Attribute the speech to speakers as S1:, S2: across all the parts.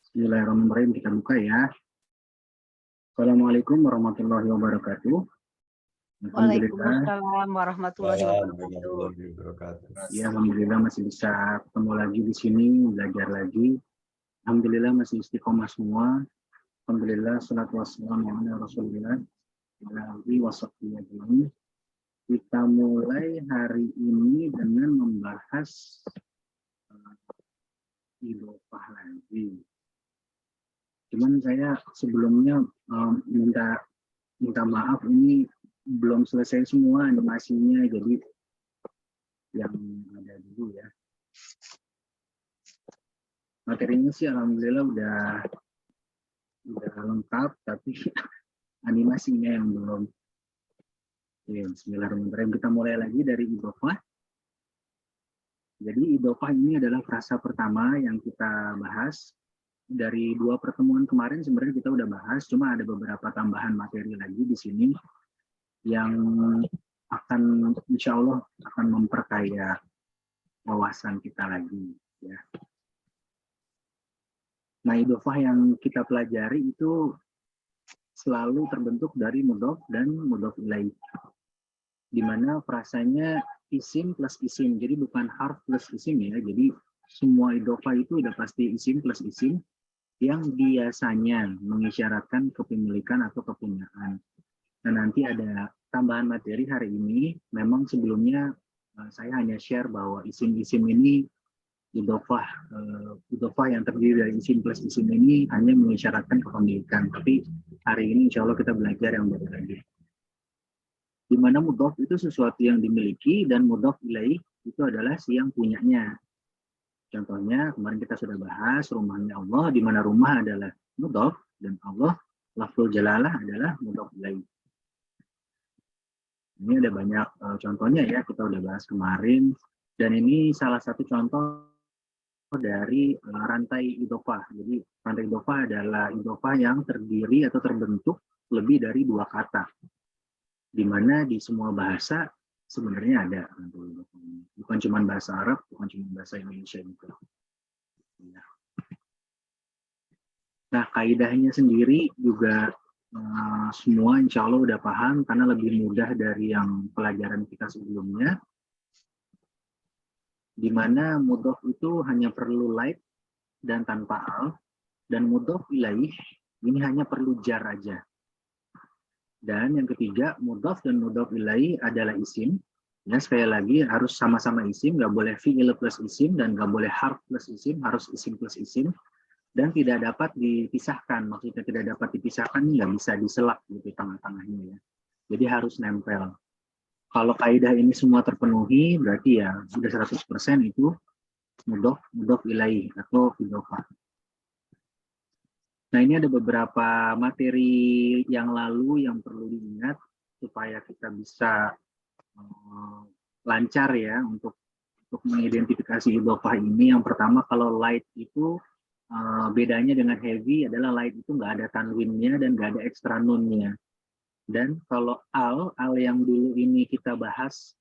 S1: Bismillahirrahmanirrahim, kita buka ya. Assalamualaikum warahmatullahi wabarakatuh. Alhamdulillah.
S2: Waalaikumsalam warahmatullahi wabarakatuh.
S1: Ya, alhamdulillah masih bisa ketemu lagi di sini, belajar lagi. Alhamdulillah masih istiqomah semua. Alhamdulillah, salatu wassalamu ala Rasulillah. Kita mulai hari ini dengan membahas idhofah lagi. Cuman saya sebelumnya minta maaf, ini belum selesai semua animasinya, jadi yang ada dulu ya. Materinya sih alhamdulillah udah lengkap, tapi animasinya yang belum. Ya, bismillahirrahmanirrahim, kita mulai lagi dari idhofah. Jadi idhofah ini adalah frasa pertama yang kita bahas. Dari 2 pertemuan kemarin sebenarnya kita udah bahas, cuma ada beberapa tambahan materi lagi di sini yang akan insya Allah akan memperkaya wawasan kita lagi ya. Nah, idhofah yang kita pelajari itu selalu terbentuk dari mudhof dan mudhof ilaih, di mana frasanya isim plus isim, jadi bukan harf plus isim ya. Jadi semua idhofah itu udah pasti isim plus isim yang biasanya mengisyaratkan kepemilikan atau kepunyaan. Nah, nanti ada tambahan materi hari ini. Memang sebelumnya saya hanya share bahwa isim-isim ini idhofah yang terdiri dari isim plus isim ini hanya mengisyaratkan kepemilikan. Tapi hari ini insya Allah kita belajar yang baru lagi. Di mana mudhof itu sesuatu yang dimiliki dan mudhof ilaih itu adalah si yang punyanya. Contohnya kemarin kita sudah bahas rumahnya Allah, di mana rumah adalah mudhof dan Allah lafzul jalalah adalah mudhof ilaih. Ini ada banyak contohnya ya, kita udah bahas kemarin, dan ini salah satu contoh dari rantai idhofah. Jadi rantai idhofah adalah idhofah yang terdiri atau terbentuk lebih dari 2 kata, di mana di semua bahasa sebenarnya ada. Bukan cuma bahasa Arab, bukan cuma bahasa Indonesia juga. Nah, kaidahnya sendiri juga semua insya Allah udah paham karena lebih mudah dari yang pelajaran kita sebelumnya, di mana mudhof itu hanya perlu light dan tanpa al, dan mudhof ilaih ini hanya perlu jar aja. Dan yang ketiga, mudhof dan mudhof ilaih adalah isim. Ya, sekali lagi harus sama-sama isim, nggak boleh fi'il plus isim dan nggak boleh harf plus isim, harus isim plus isim. Dan tidak dapat dipisahkan, maksudnya tidak dapat dipisahkan, nggak bisa diselak gitu tengah-tengahnya ya. Jadi harus nempel. Kalau kaidah ini semua terpenuhi, berarti ya sudah 100% itu mudhof ilaih atau idhofah. Nah, ini ada beberapa materi yang lalu yang perlu diingat supaya kita bisa lancar ya untuk mengidentifikasi idhofah ini. Yang pertama, kalau light itu bedanya dengan heavy adalah light itu nggak ada tanwinnya dan nggak ada ekstra nunnya. Dan kalau al yang dulu ini kita bahas,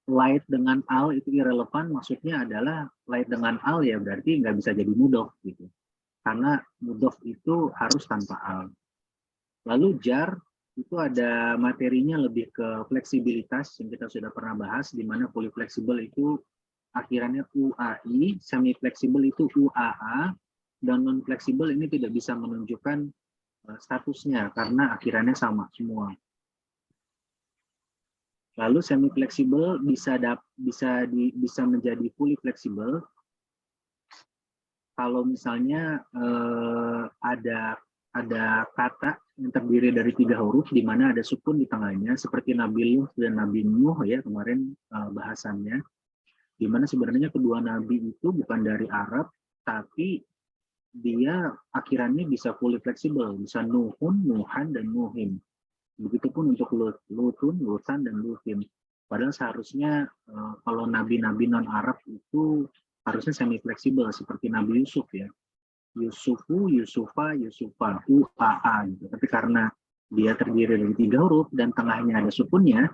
S1: light dengan al itu irrelevan, maksudnya adalah light dengan al ya berarti nggak bisa jadi mudhof gitu. Karena mudhof itu harus tanpa al. Lalu jar itu ada materinya lebih ke fleksibilitas yang kita sudah pernah bahas, di mana polyflexible itu akhirannya UAI, semi fleksibel itu UAA, dan non fleksibel ini tidak bisa menunjukkan statusnya karena akhirannya sama semua. Lalu semi fleksibel bisa menjadi fully fleksibel kalau misalnya ada kata yang terdiri dari 3 huruf di mana ada sukun di tengahnya, seperti Nabi Nuh dan Nabi Nuh ya kemarin bahasannya, di mana sebenarnya kedua nabi itu bukan dari Arab, tapi dia akhirannya bisa fully fleksibel, bisa Nuhun, Nuhan, dan Nuhim. Begitupun untuk Lutun, Lutan, dan Lutin. Padahal seharusnya kalau nabi-nabi non-Arab itu harusnya semi fleksibel seperti Nabi Yusuf ya. Yusufu, Yusufa, Yusufa, UAA gitu. Tapi karena dia terdiri dari 3 huruf dan tengahnya ada sukunnya,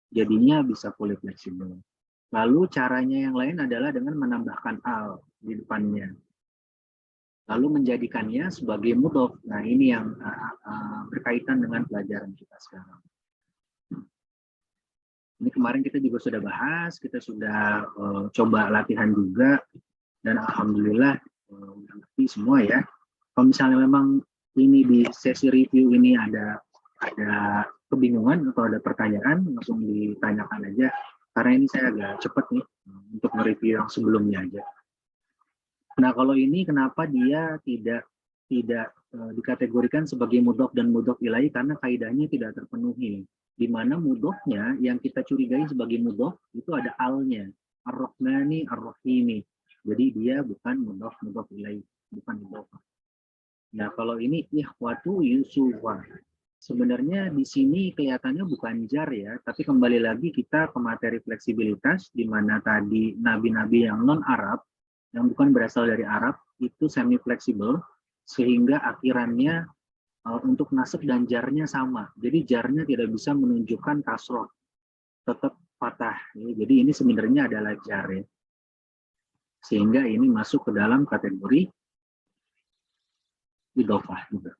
S1: jadinya bisa fully fleksibel. Lalu caranya yang lain adalah dengan menambahkan al di depannya. lalu menjadikannya sebagai mudhof. Nah, ini yang berkaitan dengan pelajaran kita sekarang. Ini kemarin kita juga sudah bahas, kita sudah coba latihan juga, dan alhamdulillah ngerti semua ya. Kalau misalnya memang ini di sesi review ini ada kebingungan atau ada pertanyaan, langsung ditanyakan aja. Karena ini saya agak cepat nih untuk nge-review yang sebelumnya aja. Nah, kalau ini kenapa dia tidak dikategorikan sebagai mudhof dan mudhof ilaih, karena kaidahnya tidak terpenuhi. Di mana mudhofnya yang kita curigai sebagai mudhof itu ada alnya, ar-Rahmani, ar-Rahimi. Jadi dia bukan mudhof ilaih, bukan mudhof. Nah, kalau ini ikhwatu Yusufa, sebenarnya di sini kelihatannya bukan jar ya, tapi kembali lagi kita ke materi fleksibilitas, di mana tadi nabi-nabi yang non-Arab, yang bukan berasal dari Arab, itu semi fleksibel, sehingga akhirannya untuk nasab dan jarnya sama. Jadi jarnya tidak bisa menunjukkan kasroh, tetap patah. Jadi ini sebenarnya adalah jar ya. Sehingga ini masuk ke dalam kategori idhofah juga.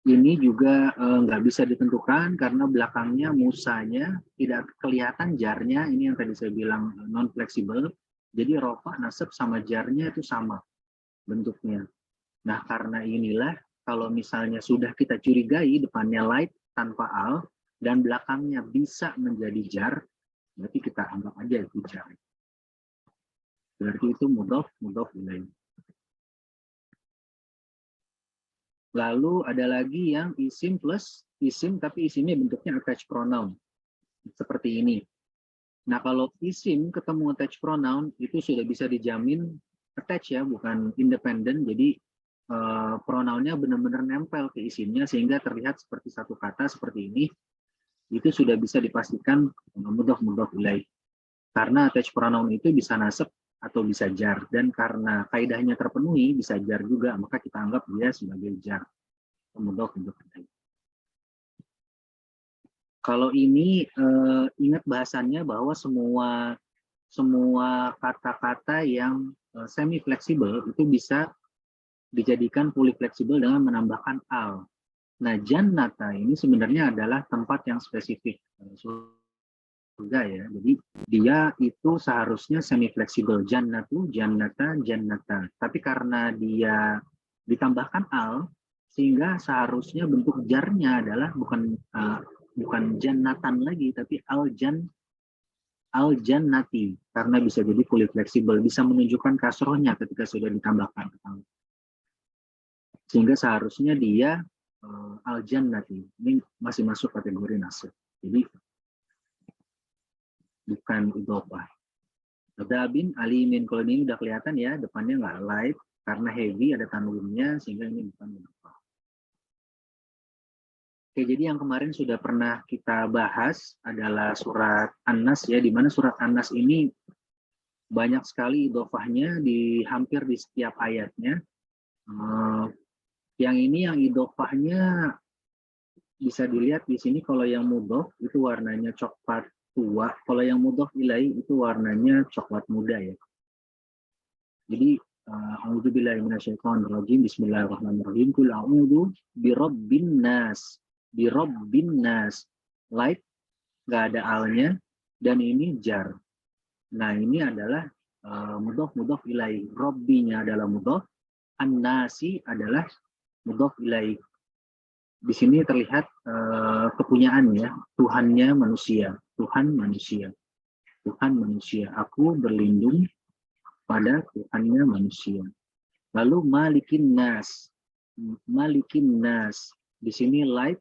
S1: Ini juga nggak bisa ditentukan karena belakangnya musanya tidak kelihatan jarnya. Ini yang tadi saya bilang non fleksibel. Jadi rofa, nasab sama jarnya itu sama bentuknya. Nah, karena inilah kalau misalnya sudah kita curigai depannya light tanpa al dan belakangnya bisa menjadi jar, berarti kita anggap aja itu jar. Berarti itu mudhof ilaih. Lalu ada lagi yang isim plus isim, tapi isimnya bentuknya attached pronoun. Seperti ini. Nah, kalau isim ketemu attached pronoun, itu sudah bisa dijamin attached ya, bukan independen. Jadi, pronounnya benar-benar nempel ke isimnya, sehingga terlihat seperti satu kata seperti ini. Itu sudah bisa dipastikan mudhof ilaih. Karena attached pronoun itu bisa nasab atau bisa jar, dan karena kaidahnya terpenuhi bisa jar juga, maka kita anggap dia sebagai jar, mudhof ilaih. Kalau ini ingat bahasannya bahwa semua kata-kata yang semi fleksibel itu bisa dijadikan fully fleksibel dengan menambahkan al. Nah, jannata ini sebenarnya adalah tempat yang spesifik surga ya. Jadi dia itu seharusnya semi fleksibel, jannatu, jannata, jannata. Tapi karena dia ditambahkan al, sehingga seharusnya bentuk jarnya adalah bukan jannatan lagi, tapi al jannati, karena bisa jadi fully fleksibel, bisa menunjukkan kasrohnya ketika sudah ditambahkan al. Sehingga seharusnya dia al jannati, ini masih masuk kategori nasab. Jadi bukan idhofah. Dabin alimin, kalau ini udah kelihatan ya, depannya nggak light karena heavy, ada tanwinnya, sehingga ini bukan idhofah. Oke, jadi yang kemarin sudah pernah kita bahas adalah surat An-Nas ya, di mana surat An-Nas ini banyak sekali idhofahnya hampir di setiap ayatnya. Yang ini yang idhofahnya bisa dilihat di sini, kalau yang mudhof itu warnanya coklat tua, kalau yang mudhof ilaih itu warnanya coklat muda ya. Jadi a'udzubillahi minasyaitonirrajim, bismillahirrahmanirrahim, qul a'udzu birabbin nas, light nggak ada alnya, dan ini jar. Nah, ini adalah mudhof ilaih. Rabbinya adalah mudhof, an-nasi adalah mudhof ilaih. Di sini terlihat kepunyaan ya, Tuhannya manusia, Tuhan manusia. Aku berlindung pada Tuhannya manusia. Lalu malikin nas, di sini light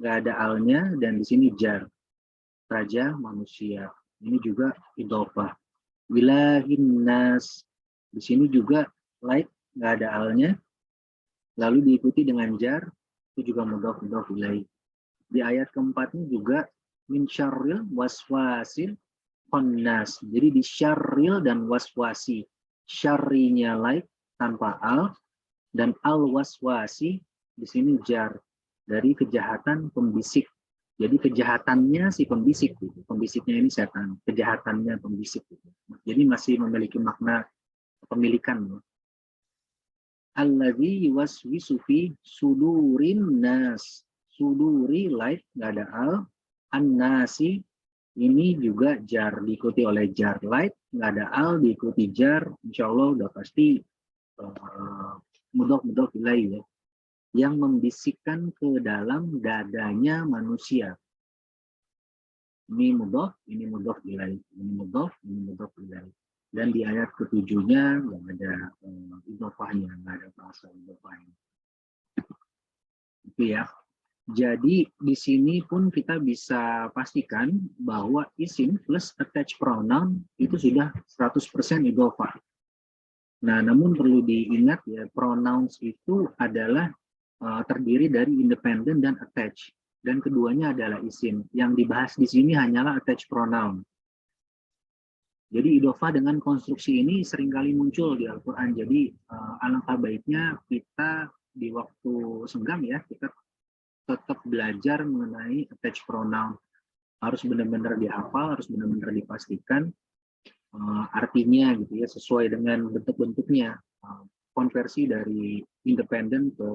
S1: nggak ada alnya, dan di sini jar, raja manusia. Ini juga idhofah. Ilahin nas, di sini juga light nggak ada alnya, lalu diikuti dengan jar, itu juga mudhof ilaih. Di ayat keempatnya juga min syarril waswasil khannas. Jadi di syarril dan waswasi, syarrinya light tanpa al, dan al waswasi di sini jar, dari kejahatan pembisik. Jadi kejahatannya si pembisik, pembisiknya ini setan, kejahatannya pembisik. Jadi masih memiliki makna kepemilikan. Alladzi yuwaswisu fi sudurin nas. Suduri light nggak ada al. An-nasi ini juga jar, diikuti oleh jar light, nggak ada al, diikuti jar. Insya Allah udah pasti mudhof ilaih ya, yang membisikkan ke dalam dadanya manusia. Ini mudhof ilaih, ini mudhof ilaih. Dan di ayat ketujuhnya nggak ada idhofahnya, nggak ada bahasa idhofahnya. Itu ya. Jadi di sini pun kita bisa pastikan bahwa isim plus attached pronoun itu sudah 100% idhofah. Nah, namun perlu diingat ya, pronouns itu adalah terdiri dari independent dan attached. Dan keduanya adalah isim. Yang dibahas di sini hanyalah attached pronoun. Jadi idhofah dengan konstruksi ini seringkali muncul di Al-Quran. Jadi alangkah baiknya kita di waktu senggang ya, kita tetap belajar mengenai attached pronoun. Harus benar-benar dihafal, harus benar-benar dipastikan artinya gitu ya, sesuai dengan bentuk-bentuknya. Konversi dari independent ke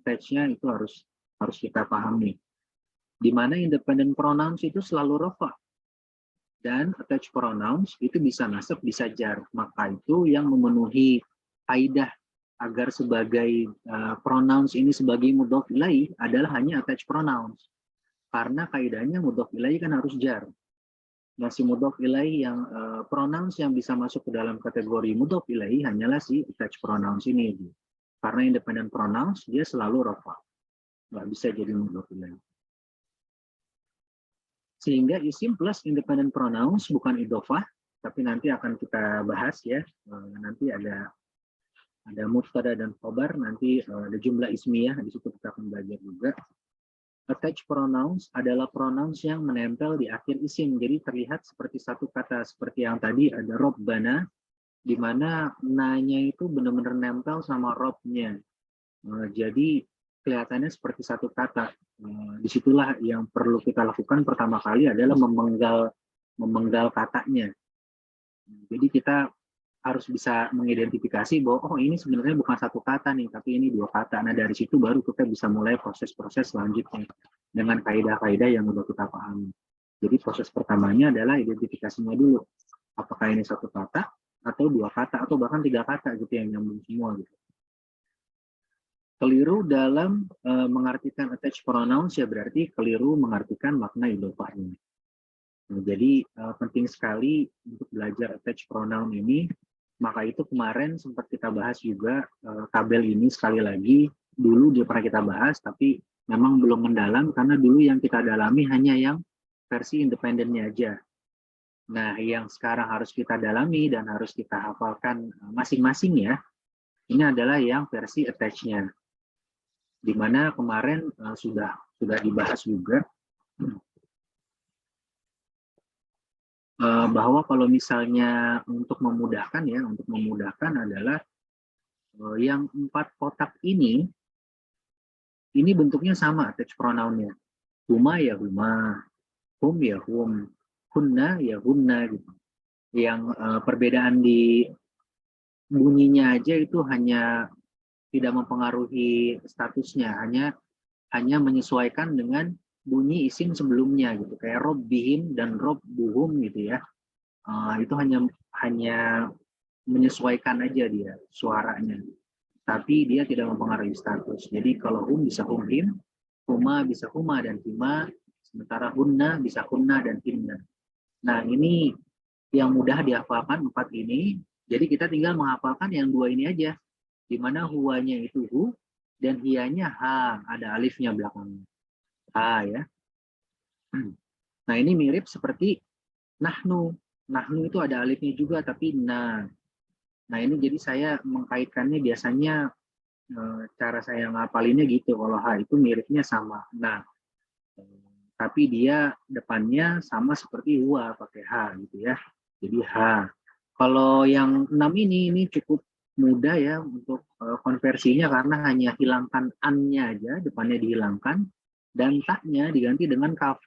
S1: attached-nya itu harus kita pahami. Di mana independent pronouns itu selalu rafa. Dan attached pronouns itu bisa nasab, bisa jar. Maka itu yang memenuhi kaidah agar sebagai pronouns ini sebagai mudhof ilaih adalah hanya attached pronouns. Karena kaidahnya mudhof ilaih kan harus jar. Nah, si mudhof ilaih yang pronouns yang bisa masuk ke dalam kategori mudhof ilaih hanyalah si attached pronouns ini. Karena independent pronouns dia selalu rafa. Nggak bisa jadi mudhof ilaih. Sehingga isim plus independent pronouns bukan idhofah, tapi nanti akan kita bahas ya. Nanti ada mubtada dan khobar, nanti ada jumlah ismiyah, di situ kita akan belajar juga. Attached pronouns adalah pronouns yang menempel di akhir isim, jadi terlihat seperti satu kata, seperti yang tadi ada robbana, di mana na-nya itu benar-benar nempel sama robnya. Jadi kelihatannya seperti satu kata. Disitulah yang perlu kita lakukan pertama kali adalah memenggal katanya. Jadi kita harus bisa mengidentifikasi bahwa oh ini sebenarnya bukan satu kata nih, tapi ini dua kata. Nah dari situ baru kita bisa mulai proses-proses selanjutnya dengan kaidah-kaidah yang sudah kita pahami. Jadi proses pertamanya adalah identifikasinya dulu. Apakah ini satu kata atau dua kata atau bahkan tiga kata gitu yang nyambung semua gitu. Keliru dalam mengartikan attached pronouns ya berarti keliru mengartikan makna idhofahnya. Nah, jadi penting sekali untuk belajar attached pronoun ini. Maka itu kemarin sempat kita bahas juga tabel ini sekali lagi. Dulu dia pernah kita bahas, tapi memang belum mendalam karena dulu yang kita dalami hanya yang versi independennya aja. Nah, yang sekarang harus kita dalami dan harus kita hafalkan masing-masing ya, ini adalah yang versi attach-nya. Di mana kemarin sudah dibahas juga bahwa kalau misalnya untuk memudahkan adalah yang 4 kotak ini bentuknya sama attached pronounnya. Huma ya huma, hum ya hum, hunna ya hunna gitu. Yang perbedaan di bunyinya aja itu hanya tidak mempengaruhi statusnya, hanya menyesuaikan dengan bunyi isim sebelumnya gitu, kayak robbihim dan robbuhum gitu ya. Itu hanya menyesuaikan aja dia suaranya, tapi dia tidak mempengaruhi status. Jadi kalau hum bisa humhim, huma bisa huma dan hima, sementara hunna bisa hunna dan himna. Nah ini yang mudah dihafalkan 4 ini, jadi kita tinggal menghafalkan yang 2 ini aja, di mana huwanya itu hu dan hiyanya ha, ada alifnya belakangnya. Ha ya. Nah ini mirip seperti nahnu. Nahnu itu ada alifnya juga tapi na. Nah ini jadi saya mengkaitkannya biasanya cara saya ngapalinnya gitu. Kalau ha itu miripnya sama. Nah tapi dia depannya sama seperti huwa pakai ha gitu ya. Jadi ha. Kalau yang 6 ini cukup mudah ya untuk konversinya karena hanya hilangkan an-nya aja, depannya dihilangkan dan ta-nya diganti dengan kaf.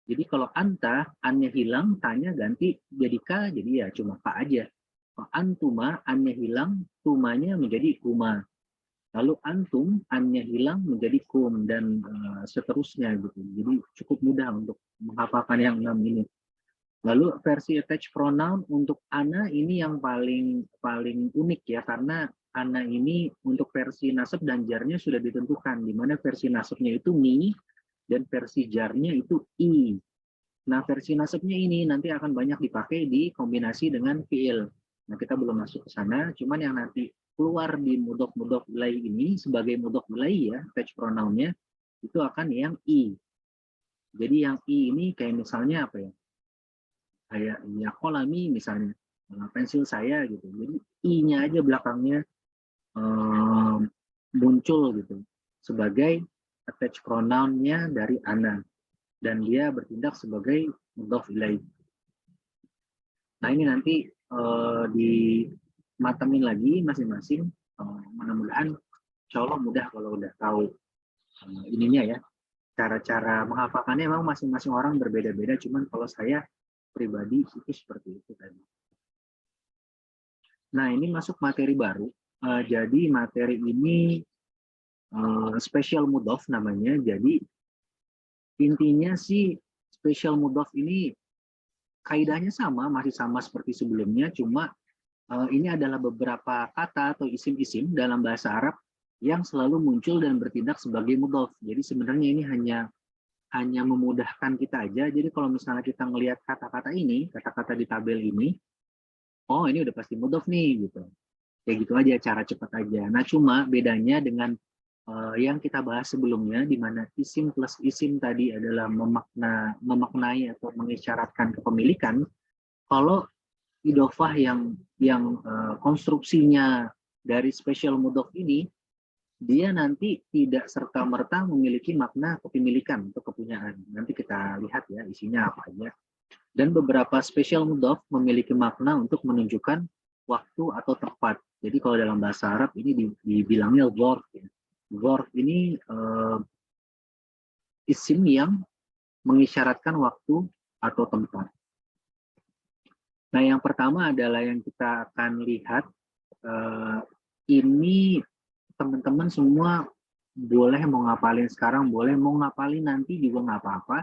S1: Jadi kalau anta, an-nya hilang, ta-nya ganti jadi ka, jadi ya cuma ka aja. Antuma, annya hilang, tumanya menjadi kuma. Lalu antum, annya hilang menjadi kum, dan seterusnya gitu. Jadi cukup mudah untuk menghafalkan yang 6 ini. Lalu versi attached pronoun untuk ana ini yang paling unik ya, karena ana ini untuk versi nasab dan jarnya sudah ditentukan, di mana versi nasabnya itu mi dan versi jarnya itu i. Nah, versi nasabnya ini nanti akan banyak dipakai di kombinasi dengan fiil. Nah, kita belum masuk ke sana, cuman yang nanti keluar di mudhof ilai ini sebagai mudhof ilai ya, attached pronounnya itu akan yang i. Jadi yang i ini kayak misalnya apa ya? Kayak ya kolami misalnya, pensil saya gitu. Jadi i-nya aja belakangnya muncul gitu sebagai attached pronoun-nya dari ana, dan dia bertindak sebagai mudhof ilai. Nah, ini nanti dimatemin lagi masing-masing. Mudah-mudahan insya Allah mudah kalau udah tahu ininya ya. Cara-cara menghafalkannya memang masing-masing orang berbeda-beda, cuman kalau saya pribadi itu seperti itu tadi. Nah, ini masuk materi baru. Jadi materi ini special mudhof namanya. Jadi intinya sih special mudhof ini kaidahnya sama, masih sama seperti sebelumnya, cuma ini adalah beberapa kata atau isim-isim dalam bahasa Arab yang selalu muncul dan bertindak sebagai mudhof. Jadi sebenarnya ini hanya memudahkan kita aja. Jadi kalau misalnya kita ngelihat kata-kata ini, kata-kata di tabel ini, oh ini udah pasti mudhof nih gitu. Kayak gitu aja, cara cepat aja. Nah, cuma bedanya dengan yang kita bahas sebelumnya, di mana isim plus isim tadi adalah memaknai atau mengisyaratkan kepemilikan. Kalau idofah yang konstruksinya dari special mudhof ini, dia nanti tidak serta-merta memiliki makna kepemilikan atau kepunyaan. Nanti kita lihat ya isinya apa aja. Dan beberapa special mudhof memiliki makna untuk menunjukkan waktu atau tempat. Jadi kalau dalam bahasa Arab ini dibilangnya dzarf. Ya. Dzarf ini isim yang mengisyaratkan waktu atau tempat. Nah, yang pertama adalah yang kita akan lihat, ini teman-teman semua boleh mau ngapalin sekarang, boleh mau ngapalin nanti juga nggak apa-apa.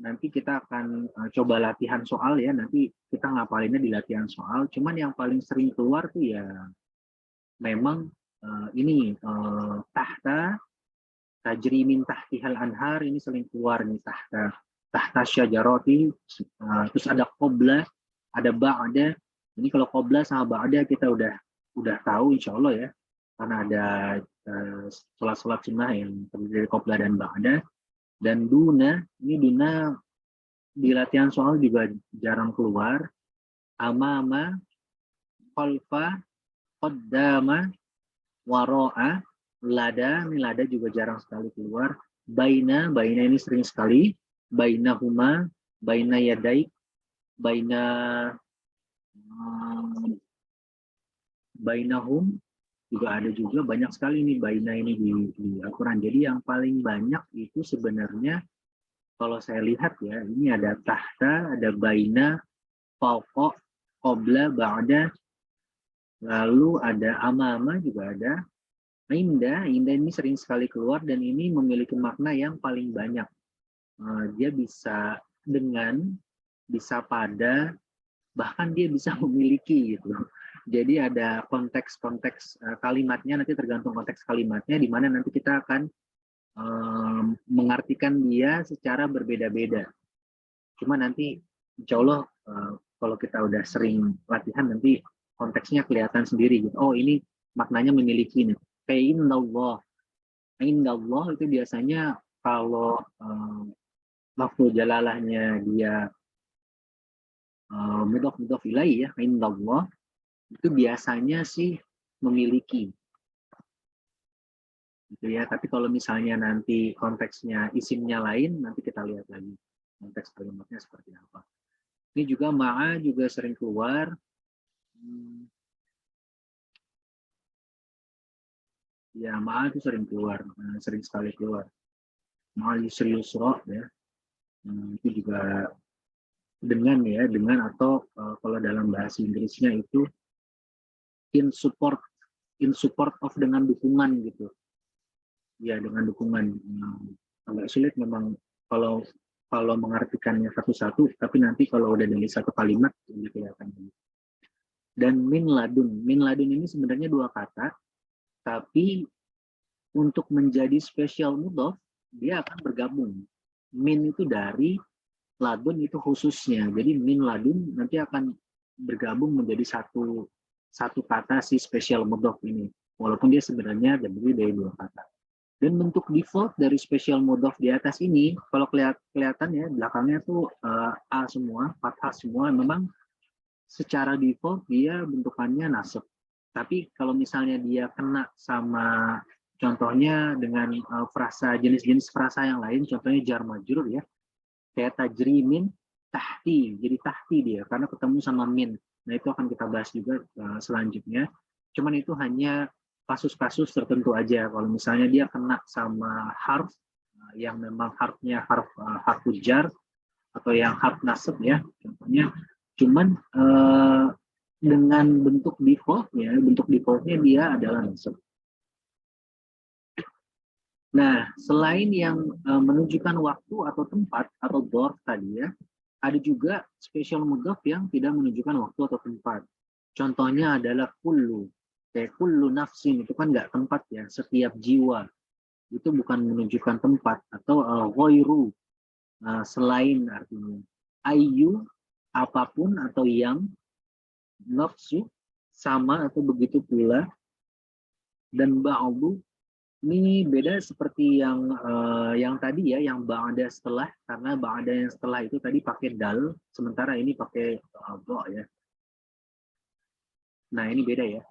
S1: Nanti kita akan coba latihan soal ya, nanti kita ngapalinnya di latihan soal. Cuman yang paling sering keluar tuh ya memang ini tahta, tajri min tahtihal anhar, ini sering keluar nih tahta syajaroti, terus ada qobla, ada ba'da. Ini kalau qobla sama ba'da kita udah tahu insya Allah ya, karena ada sholat-sholat sunnah yang terdiri dari qobla dan ba'da. Dan duna, ini duna di latihan soal juga jarang keluar. Amama, khalfa, qaddama, waro'a, lada, ini lada juga jarang sekali keluar. Baina ini sering sekali. Bainahuma, baina yadaik, bainahum juga ada juga, banyak sekali nih baina ini di Al-Quran. Jadi yang paling banyak itu sebenarnya kalau saya lihat ya, ini ada tahta, ada baina, fauqa, qabla, ba'da, lalu ada amama juga ada. Indah ini sering sekali keluar dan ini memiliki makna yang paling banyak. Dia bisa dengan, bisa pada, bahkan dia bisa memiliki gitu. Jadi ada konteks-konteks kalimatnya, nanti tergantung konteks kalimatnya, di mana nanti kita akan mengartikan dia secara berbeda-beda. Cuma nanti insya Allah kalau kita udah sering latihan nanti konteksnya kelihatan sendiri gitu. Oh ini maknanya memiliki nih. Kayak indallah itu biasanya kalau lafzul jalalahnya dia mudhof ilaih ya, indallah itu biasanya sih memiliki gitu ya. Tapi kalau misalnya nanti konteksnya isimnya lain, nanti kita lihat lagi konteks kalimatnya seperti apa. Ini juga ma'a juga sering keluar. Ya, ma'a itu sering keluar, sering sekali keluar. Ma'a yusri yusra ya. Itu juga dengan ya, dengan atau kalau dalam bahasa Inggrisnya itu in support of dengan dukungan gitu. Ya, dengan dukungan. Agak sulit memang kalau mengartikannya satu-satu, tapi nanti kalau udah dari satu kalimat ini kelihatan. Dan min ladun ini sebenarnya dua kata, tapi untuk menjadi special mudhof dia akan bergabung. Min itu dari, ladun itu khususnya. Jadi min ladun nanti akan bergabung menjadi satu kata si special mudhof ini. Walaupun dia sebenarnya terdiri dari dua kata. Dan bentuk default dari special mudhof di atas ini, kalau kelihatan ya belakangnya tuh A semua, fathah semua, memang secara default dia bentukannya nasab. Tapi kalau misalnya dia kena sama contohnya dengan frasa jenis-jenis frasa yang lain, contohnya jar majrur ya, kayak tajrimin tahti, jadi tahti dia karena ketemu sama min. Nah itu akan kita bahas juga selanjutnya. Cuman itu hanya kasus-kasus tertentu aja. Kalau misalnya dia kena sama harf yang memang harfnya harf jar atau yang harf nasab ya, contohnya. Cuman dengan bentuk defaultnya dia adalah nasab. Nah, selain yang menunjukkan waktu atau tempat atau dorf tadi ya, ada juga special mudhof yang tidak menunjukkan waktu atau tempat. Contohnya adalah kullu. Kayak kullu nafsin itu kan nggak tempat ya, setiap jiwa. Itu bukan menunjukkan tempat. Atau ghairu, selain artinya. Ayyu, apapun atau yang. Nafsu, sama atau begitu pula. Dan ba'du, ini beda seperti yang tadi ya, yang ba'da setelah, karena ba'da yang setelah itu tadi pakai dal, sementara ini pakai do ya. Nah ini beda ya.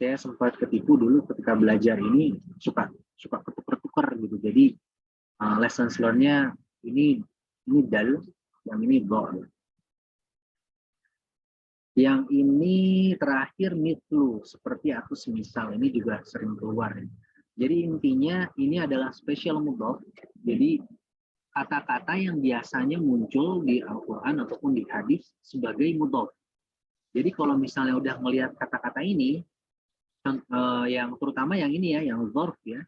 S1: Saya sempat ketipu dulu ketika belajar ini, suka ketukar-tukar gitu. Jadi lesson learn-nya ini dal, yang ini do. Yang ini terakhir mitlu, seperti aku semisal, ini juga sering keluar. Jadi intinya ini adalah special mudhof. Jadi kata-kata yang biasanya muncul di Al-Quran ataupun di hadis sebagai mudhof. Jadi kalau misalnya udah melihat kata-kata ini, yang terutama yang ini ya, yang dzarf ya,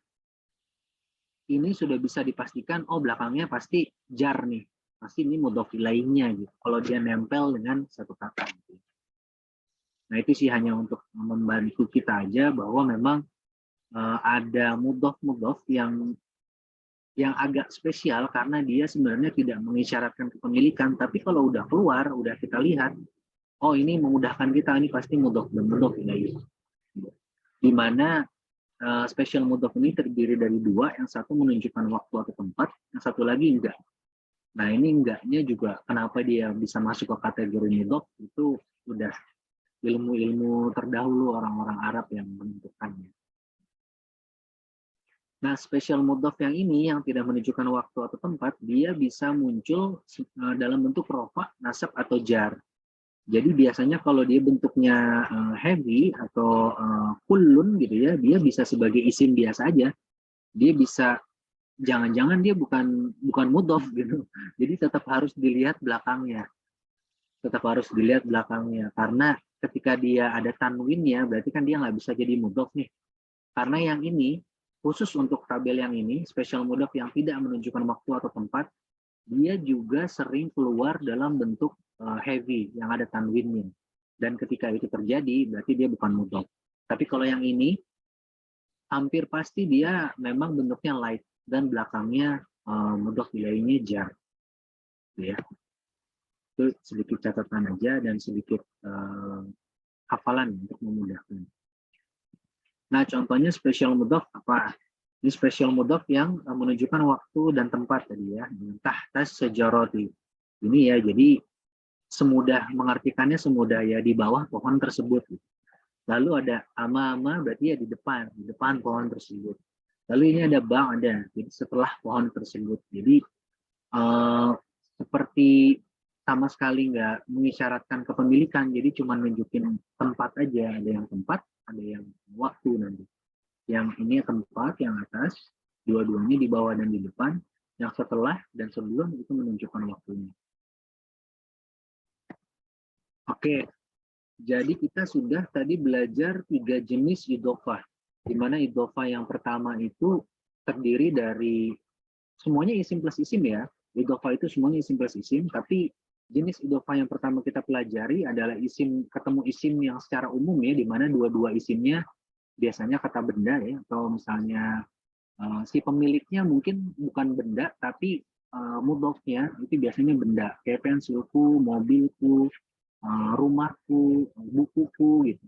S1: ini sudah bisa dipastikan, oh belakangnya pasti jar nih, pasti ini mudhof ilaihnya gitu. Kalau dia nempel dengan satu kata. Gitu. Nah itu sih hanya untuk membantu kita aja bahwa memang ada mudhof yang agak spesial karena dia sebenarnya tidak mengisyaratkan kepemilikan, tapi kalau udah keluar, udah kita lihat, oh ini memudahkan kita, ini pasti mudhof dan mudhof ilaih. Di mana special mudhof ini terdiri dari dua, yang satu menunjukkan waktu atau tempat, yang satu lagi enggak. Nah ini enggaknya juga kenapa dia bisa masuk ke kategori mudhof itu udah ilmu-ilmu terdahulu orang-orang Arab yang menentukannya. Nah, special mudhof yang ini yang tidak menunjukkan waktu atau tempat, dia bisa muncul dalam bentuk rofa, nasab atau jar. Jadi biasanya kalau dia bentuknya heavy atau kullun gitu ya, dia bisa sebagai isim biasa aja. Dia bisa jangan-jangan dia bukan mudhof gitu. Jadi tetap harus dilihat belakangnya. Karena ketika dia ada tanwinnya, berarti kan dia nggak bisa jadi mudhof nih. Karena yang ini, khusus untuk tabel yang ini, special mudhof yang tidak menunjukkan waktu atau tempat, dia juga sering keluar dalam bentuk heavy, yang ada tanwinnya. Dan ketika itu terjadi, berarti dia bukan mudhof. Tapi kalau yang ini, hampir pasti dia memang bentuknya light, dan belakangnya mudhof ilaihnya jar. Ya. Itu sedikit catatan aja dan sedikit hafalan untuk memudahkan. Nah, contohnya special mudhof apa? Ini special mudhof yang menunjukkan waktu dan tempat tadi ya. Tahtas sejaroti. Ini ya, jadi semudah mengartikannya semudah ya di bawah pohon tersebut. Lalu ada ama-ama berarti ya di depan pohon tersebut. Lalu ini ada ba'da, jadi setelah pohon tersebut. Jadi seperti sama sekali nggak mengisyaratkan kepemilikan, jadi cuma nunjukin tempat aja. Ada yang tempat, ada yang waktu nanti. Yang ini tempat, yang atas, dua-duanya di bawah dan di depan, yang setelah dan sebelum itu menunjukkan waktunya. Oke, Jadi kita sudah tadi belajar 3 jenis idhofah, di mana idhofah yang pertama itu terdiri dari semuanya isim plus isim ya. Idhofah itu semuanya isim plus isim, tapi jenis idhofah yang pertama kita pelajari adalah isim ketemu isim yang secara umum ya, di mana dua-dua isimnya biasanya kata benda ya, atau misalnya si pemiliknya mungkin bukan benda, tapi mudhofnya itu biasanya benda, kayak pensilku, mobilku, rumahku, bukuku gitu,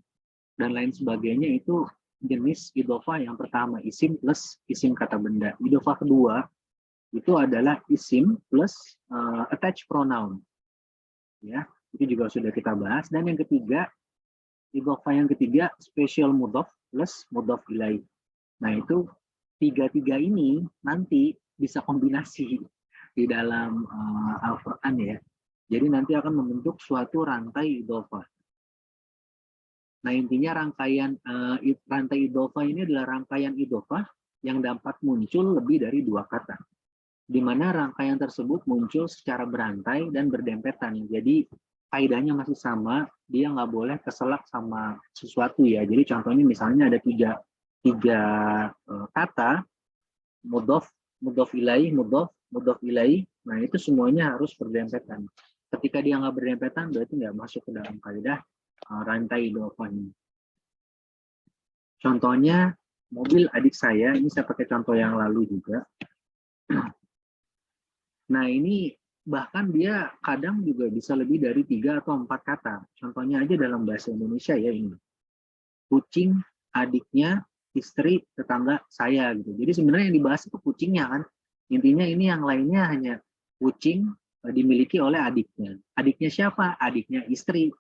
S1: dan lain sebagainya. Itu jenis idhofah yang pertama, isim plus isim kata benda. Idhofah kedua itu adalah isim plus attached pronoun, ya, itu juga sudah kita bahas. Dan yang ketiga, idhofah yang ketiga special mudhof plus mudhof ilaih. Nah itu tiga-tiga ini nanti bisa kombinasi di dalam Al-Quran ya. Jadi nanti akan membentuk suatu rantai idhofah. Nah intinya rantai idhofah ini adalah rangkaian idhofah yang dapat muncul lebih dari 2 kata, di mana rangkaian tersebut muncul secara berantai dan berdempetan. Jadi kaidahnya masih sama, dia nggak boleh keselak sama sesuatu ya. Jadi contohnya misalnya ada tiga kata, mudhof, mudhof ilaih, mudhof ilaih. Nah itu semuanya harus berdempetan. Ketika dia nggak berdempetan, berarti nggak masuk ke dalam kaidah rantai idhofah ini. Contohnya mobil adik saya, ini saya pakai contoh yang lalu juga. Nah ini bahkan dia kadang juga bisa lebih dari 3 atau 4 kata. Contohnya aja dalam bahasa Indonesia ya ini. Kucing, adiknya, istri, tetangga saya gitu. Jadi sebenarnya yang dibahas itu kucingnya kan. Intinya ini yang lainnya hanya kucing dimiliki oleh adiknya. Adiknya siapa? Adiknya istri.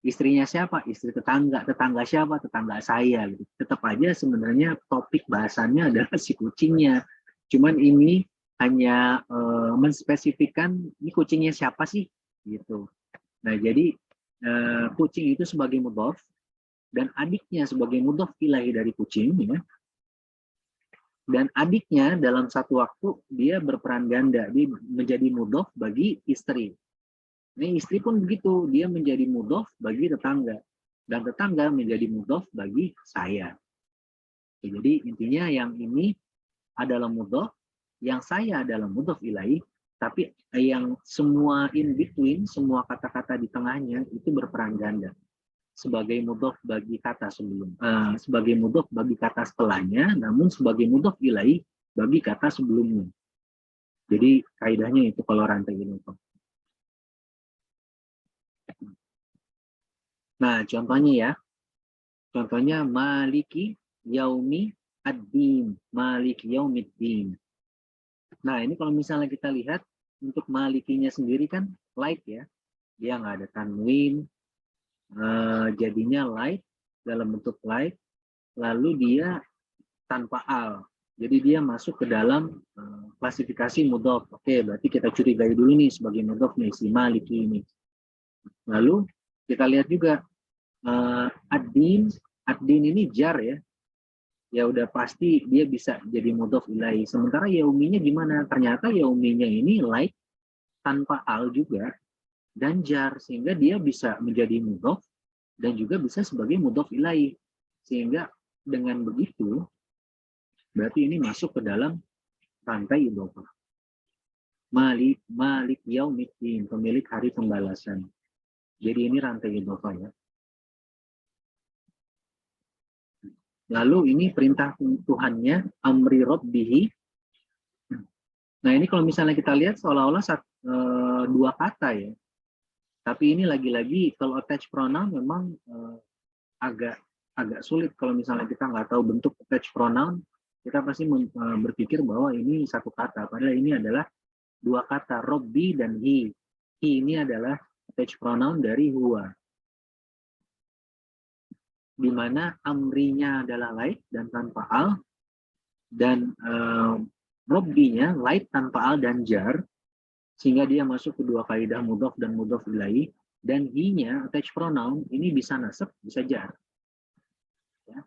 S1: Istrinya siapa? Istri tetangga. Tetangga siapa? Tetangga saya gitu. Tetap aja sebenarnya topik bahasannya adalah si kucingnya. Cuman ini hanya menspesifikkan ini kucingnya siapa sih gitu. Nah jadi kucing itu sebagai mudhof dan adiknya sebagai mudhof ilaih dari kucing ya. Dan adiknya dalam satu waktu dia berperan ganda, dia menjadi mudhof bagi istri. Ini istri pun begitu, dia menjadi mudhof bagi tetangga dan tetangga menjadi mudhof bagi saya. Jadi intinya yang ini adalah mudhof, yang saya adalah mudhof ilaih, tapi yang semua in between, semua kata-kata di tengahnya itu berperan ganda sebagai mudhof bagi kata sebelum, sebagai mudhof bagi kata setelahnya, namun sebagai mudhof ilaih bagi kata sebelumnya. Jadi kaidahnya itu kalau rantai ini. Nah contohnya ya, contohnya maliki yaumi ad-din, maliki yaumiddin. Nah ini kalau misalnya kita lihat untuk malikinya sendiri kan light ya, dia nggak ada tanwin, jadinya light dalam bentuk light, lalu dia tanpa al, jadi dia masuk ke dalam klasifikasi mudhof. Oke, berarti kita curigai dulu nih sebagai mudhof nih si maliki ini. Lalu kita lihat juga ad-din, ad-din ini jar ya, ya udah pasti dia bisa jadi mudhof ilaih. Sementara yauminya gimana? Ternyata yauminya ini light tanpa al juga dan jar, sehingga dia bisa menjadi mudhof dan juga bisa sebagai mudhof ilaih. Sehingga dengan begitu berarti ini masuk ke dalam rantai idhofah. Malik yaumiddin, pemilik hari pembalasan. Jadi ini rantai idhofah ya. Lalu ini perintah Tuhannya, amri rabbihi. Nah ini kalau misalnya kita lihat seolah-olah dua kata ya. Tapi ini lagi-lagi kalau attached pronoun memang agak sulit kalau misalnya kita nggak tahu bentuk attached pronoun, kita pasti berpikir bahwa ini satu kata. Padahal ini adalah dua kata, Robbi dan he. He ini adalah attached pronoun dari huwa, di mana amrinya adalah light dan tanpa al, dan Robbinya light tanpa al dan jar, sehingga dia masuk ke dua kaidah mudhof dan mudhof ilaih. Dan he-nya attached pronoun ini bisa nasab, bisa jar. Ya.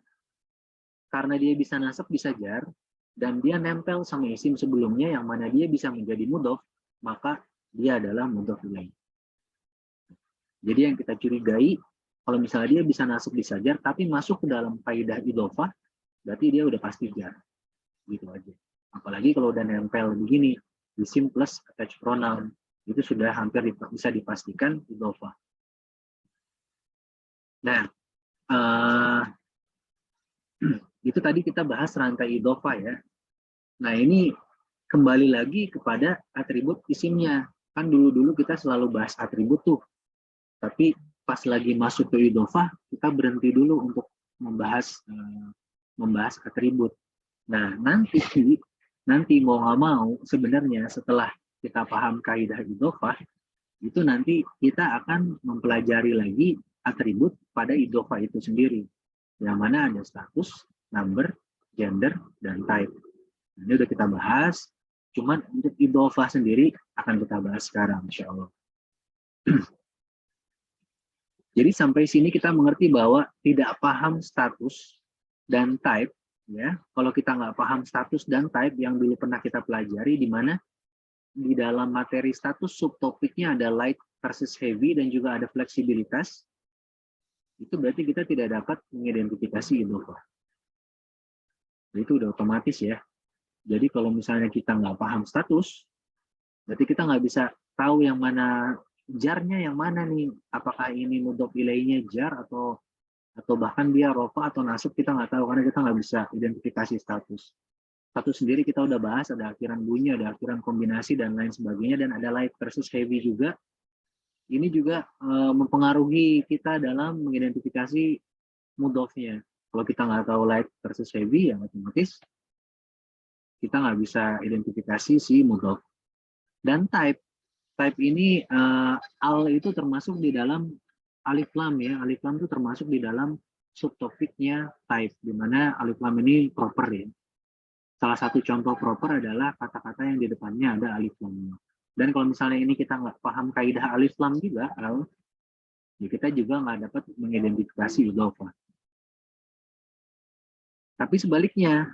S1: Karena dia bisa nasab, bisa jar, dan dia nempel sama isim sebelumnya yang mana dia bisa menjadi mudhof, maka dia adalah mudhof ilaih. Jadi yang kita curigai Kalau misalnya dia bisa nasab bisa jar, tapi masuk ke dalam kaidah idhofah, berarti dia udah pasti jar. Gitu aja. Apalagi kalau udah nempel begini, isim plus attached pronoun, itu sudah hampir bisa dipastikan idhofah. Nah, itu tadi kita bahas rantai idhofah ya. Nah, ini kembali lagi kepada atribut isimnya. Kan dulu-dulu kita selalu bahas atribut tuh. Tapi pas lagi masuk ke idhofah, kita berhenti dulu untuk membahas atribut. Nah, nanti mau nggak mau sebenarnya setelah kita paham kaidah idhofah, itu nanti kita akan mempelajari lagi atribut pada idhofah itu sendiri. Yang mana ada status, number, gender, dan type. Ini udah kita bahas, cuman untuk idhofah sendiri akan kita bahas sekarang, insya Allah. Jadi sampai sini kita mengerti bahwa tidak paham status dan type, ya. Kalau kita nggak paham status dan type yang dulu pernah kita pelajari, di mana di dalam materi status subtopiknya ada light versus heavy dan juga ada fleksibilitas, itu berarti kita tidak dapat mengidentifikasi idhofah. Itu udah otomatis ya. Jadi kalau misalnya kita nggak paham status, berarti kita nggak bisa tahu yang mana jarnya, yang mana nih, apakah ini mudhof ilainya jar atau bahkan dia rofa atau nasab, kita nggak tahu karena kita nggak bisa identifikasi status. Status sendiri kita udah bahas, ada akhiran bunyi, ada akhiran kombinasi dan lain sebagainya, dan ada light versus heavy juga. Ini juga mempengaruhi kita dalam mengidentifikasi mudhofnya. Kalau kita nggak tahu light versus heavy, ya otomatis kita nggak bisa identifikasi si mudhof. Dan type ini al itu termasuk di dalam alif lam ya. Alif lam itu termasuk di dalam subtopiknya type, di mana alif lam ini proper ya. Salah satu contoh proper adalah kata-kata yang di depannya ada alif lam. Dan kalau misalnya ini kita nggak paham kaidah alif lam juga, ya kita juga nggak dapat mengidentifikasi idhofah. Tapi sebaliknya,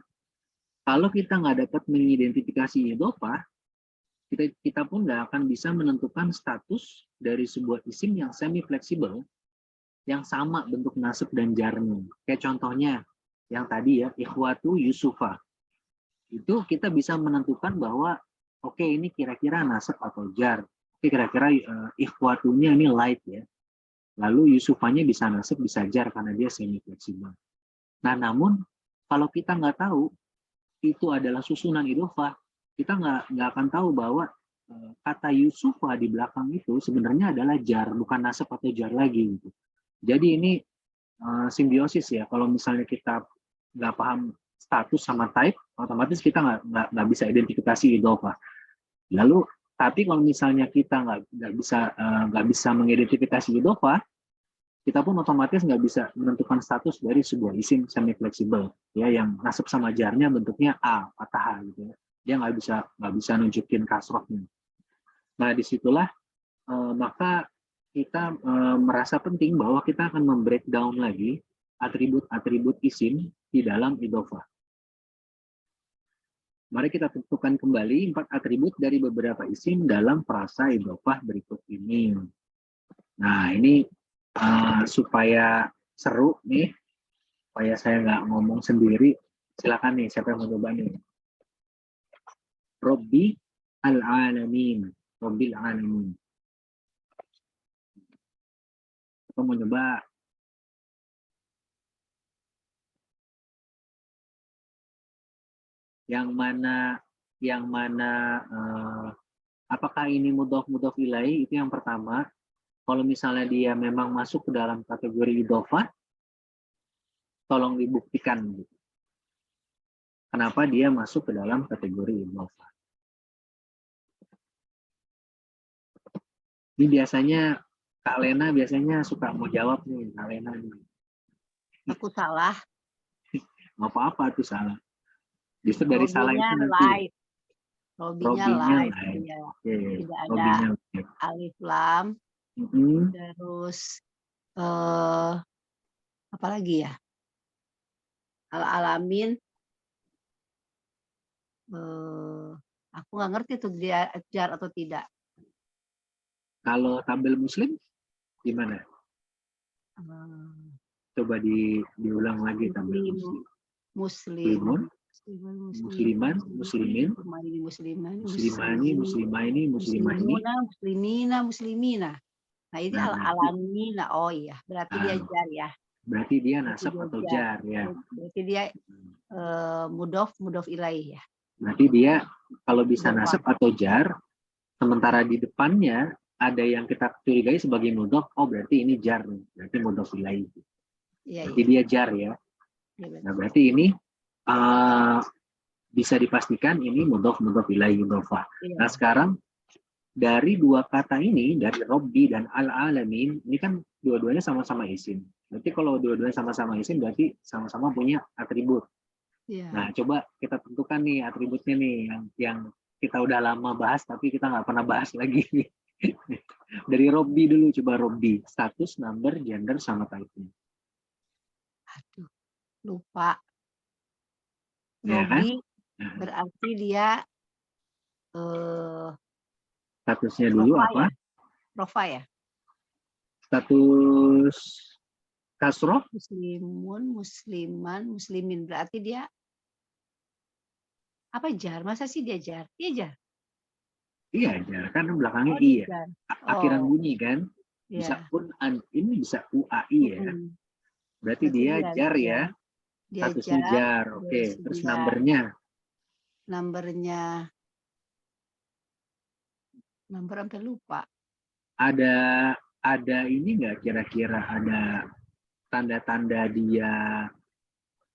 S1: kalau kita nggak dapat mengidentifikasi idhofah, kita pun nggak akan bisa menentukan status dari sebuah isim yang semi fleksibel yang sama bentuk nasab dan jarnya. Kayak contohnya yang tadi ya, ikhwatu Yusufa. Itu kita bisa menentukan bahwa oke, ini kira-kira nasab atau jar. Oke, kira-kira ikhwatunya ini light ya. Lalu Yusufanya bisa nasab bisa jar karena dia semi fleksibel. Nah, namun kalau kita nggak tahu itu adalah susunan idhofah, kita nggak akan tahu bahwa kata Yusufa di belakang itu sebenarnya adalah jar, bukan nasab atau jar lagi. Gitu. Jadi ini simbiosis ya. Kalau misalnya kita nggak paham status sama type, otomatis kita nggak bisa identifikasi idhofah. Lalu, tapi kalau misalnya kita nggak bisa mengidentifikasi idhofah, kita pun otomatis nggak bisa menentukan status dari sebuah isim semi fleksibel ya, yang nasab sama jarnya bentuknya a fathah gitu ya. Dia nggak bisa nunjukin kasrohnya. Nah, disitulah maka kita merasa penting bahwa kita akan membreakdown lagi atribut-atribut isim di dalam idhofah. Mari kita tentukan kembali 4 atribut dari beberapa isim dalam frasa idhofah berikut ini. Nah, ini supaya seru nih, supaya saya nggak ngomong sendiri, silakan nih, siapa yang mau coba nih? Robbi al-alamin. Robbil alamin. Kita mau coba? Yang mana apakah ini mudhof ilaih, itu yang pertama. Kalau misalnya dia memang masuk ke dalam kategori idhofah, tolong dibuktikan. Kenapa dia masuk ke dalam kategori idhofah. Ini biasanya Kak Lena biasanya suka mau jawab nih, Kak Lena nih.
S2: Aku salah.
S1: Nggak apa-apa tuh salah. Justru dari salah itu nanti.
S2: Light. Robinya light. Ya.
S1: Okay.
S2: Tidak ada alif lam. Terus apa lagi ya? Al-alamin. Aku nggak ngerti tuh dia jar atau tidak.
S1: Kalau tabel muslim gimana? Coba diulang lagi tampil
S2: Muslim,
S1: musliman, muslimin, muslimani, muslimaini, muslimahni,
S2: muslimina. Nah ini alamina. Oh iya, berarti dia jar ya.
S1: Berarti dia nasab atau jar ya.
S2: Berarti dia mudhof ilaih ya.
S1: Berarti dia kalau bisa nasab atau jar, sementara di depannya ada yang kita curigai sebagai mudhof, oh berarti ini jar, berarti mudhof ilaih. Berarti dia jar ya. Nah berarti ini bisa dipastikan ini mudhof ilaih mudhofah. Nah sekarang dari dua kata ini, dari Robbi dan Al-Alamin, ini kan dua-duanya sama-sama isim. Berarti kalau dua-duanya sama-sama isim, berarti sama-sama punya atribut. Nah, coba kita tentukan nih atributnya nih, yang kita udah lama bahas, tapi kita nggak pernah bahas lagi. Dari Robbi dulu, coba Robbi. Status, number, gender, sama type-nya.
S2: Aduh, lupa.
S1: Ya,
S2: Robbi
S1: kan?
S2: berarti dia
S1: statusnya dulu apa?
S2: Rofa ya?
S1: Status kasroh?
S2: Muslimun, musliman, muslimin. Berarti dia apa jar? Masa sih dia jar? Dia jar?
S1: Iya, jar. Kan belakangnya iya. Akhiran bunyi kan? Bisa ini bisa UAI ya. Berarti dia jar ya. Statusnya jar. Oke. Terus numbernya?
S2: Number sampai lupa.
S1: Ada ini nggak kira-kira ada tanda-tanda dia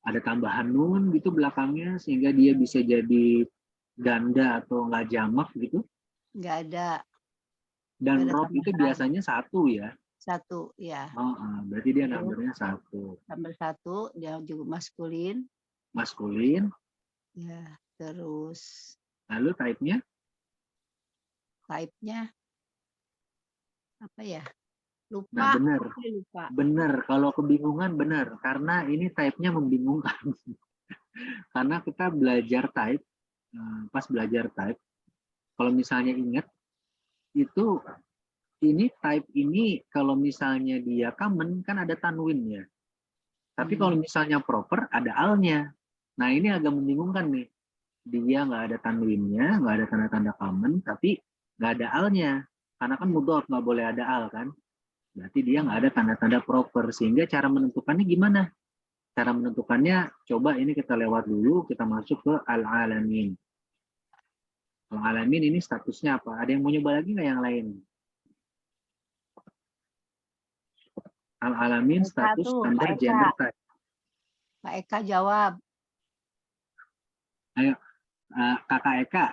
S1: ada tambahan nun gitu belakangnya sehingga dia bisa jadi ganda atau nggak jamak gitu?
S2: Nggak ada.
S1: Dan rob itu biasanya satu ya?
S2: Satu, ya.
S1: Berarti dia numbernya satu.
S2: Number satu, dia juga maskulin.
S1: Maskulin.
S2: Ya, terus.
S1: Lalu type-nya?
S2: Type-nya apa ya? Lupa.
S1: Nah, benar.
S2: Lupa.
S1: Benar. Kalau kebingungan benar. Karena ini type-nya membingungkan. Karena kita belajar type, pas belajar type, kalau misalnya ingat, itu ini type ini kalau misalnya dia common, kan ada tanwin ya. Tapi kalau misalnya proper, ada al-nya. Nah, ini agak membingungkan nih. Dia nggak ada tanwinnya, nggak ada tanda-tanda common, tapi nggak ada al-nya. Karena kan mudhof, nggak boleh ada al kan. Berarti dia nggak ada tanda-tanda proper. Sehingga cara menentukannya gimana? Cara menentukannya, coba ini kita lewat dulu, kita masuk ke al-alamin. Al-alamin ini statusnya apa? Ada yang mau nyoba lagi nggak yang lain? Al-alamin status, number, gender, type.
S2: Pak Eka jawab.
S1: Ayo, Kakak Eka.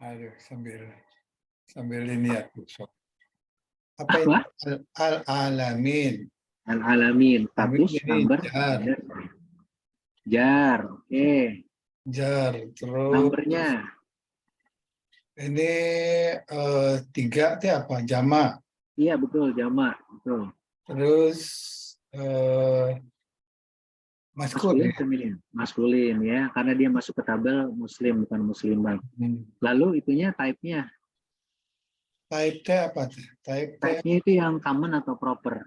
S3: Aduh, sambil ini ya, apa ini? Al-alamin.
S1: Al-alamin, status, number, gender, jar, oke.
S3: Jar, terus.
S1: Numbernya.
S3: Ini 3 itu apa? Jama.
S1: Iya betul, jama, betul.
S3: Terus maskulin,
S1: feminin, maskulin ya, karena dia masuk ke tabel muslim bukan muslimat. Lalu itunya type-nya.
S3: Type-nya apa?
S1: Type-nya itu yang common atau proper?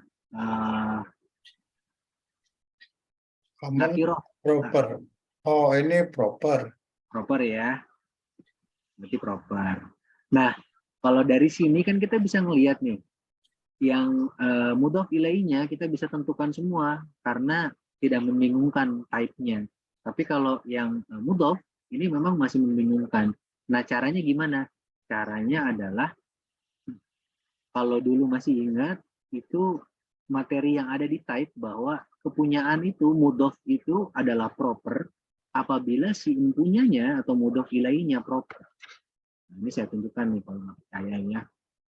S3: Common, proper. Oh, ini proper.
S1: Proper ya. Berarti proper. Nah, kalau dari sini kan kita bisa ngelihat nih, yang mudhof ilaihinya kita bisa tentukan semua karena tidak membingungkan type-nya. Tapi kalau yang mudhof ini memang masih membingungkan. Nah, caranya gimana? Caranya adalah kalau dulu masih ingat itu materi yang ada di type bahwa kepunyaan itu mudhof itu adalah proper apabila si impunyanya atau mudhof ilaihinya proper. Nah, ini saya tunjukkan nih kalau nggak percaya ya.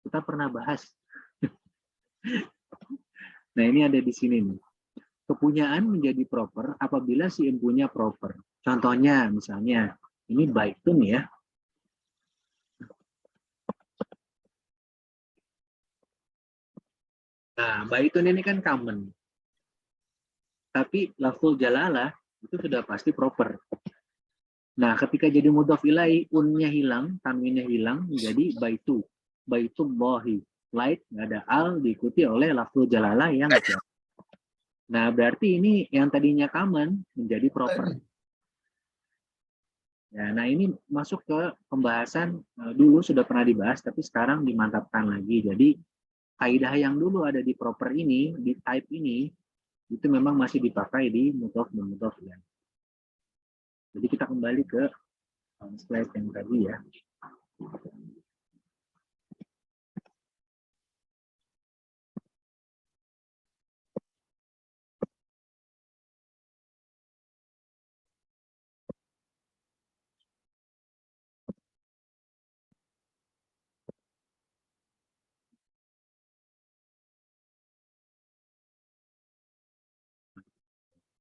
S1: Kita pernah bahas. Nah, ini ada di sini nih. Kepunyaan menjadi proper apabila si empunya proper. Contohnya misalnya, ini baitun ya. Nah, baitun ini kan common. Tapi lafzul jalalah itu sudah pasti proper. Nah, ketika jadi mudhof ilaih, unnya hilang, tanwinnya hilang, menjadi baitu. baitullahi. Light, nggak ada al, diikuti oleh lafzul jalalah yang jam. Nah, berarti ini yang tadinya common menjadi proper. Ya, nah ini masuk ke pembahasan dulu sudah pernah dibahas, tapi sekarang dimantapkan lagi. Jadi kaidah yang dulu ada di proper ini, di type ini, itu memang masih dipakai di mudhof dan mudhof ilaih. Jadi kita kembali ke slide yang tadi ya.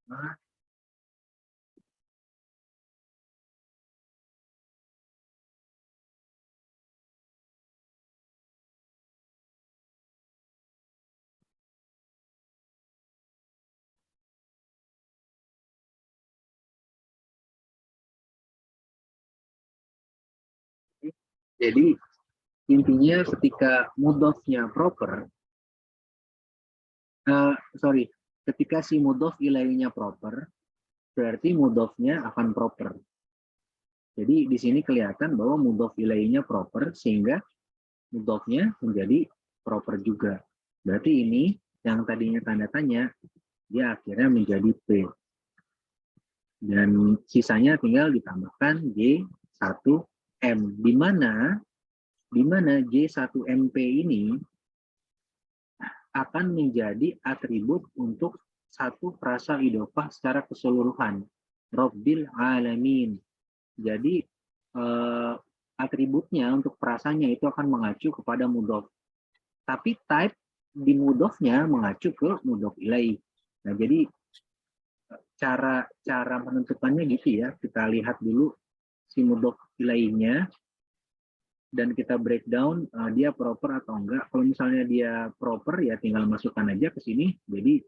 S1: Nah, jadi intinya ketika mudhofnya proper, ketika si mudhof ilaihnya proper, berarti mudhofnya akan proper. Jadi di sini kelihatan bahwa mudhof ilaihnya proper sehingga mudhofnya menjadi proper juga. Berarti ini yang tadinya tanda tanya, dia akhirnya menjadi P. Dan sisanya tinggal ditambahkan J1M. Di mana J1MP ini akan menjadi atribut untuk satu frasa idhofah secara keseluruhan. Rabbil alamin. Jadi atributnya untuk frasanya itu akan mengacu kepada mudhof. Tapi type di mudhofnya mengacu ke mudhof ilaih. Nah, jadi cara menentukannya gitu ya. Kita lihat dulu si mudhof ilaihnya dan kita breakdown dia proper atau enggak. Kalau misalnya dia proper ya tinggal masukkan aja ke sini. Jadi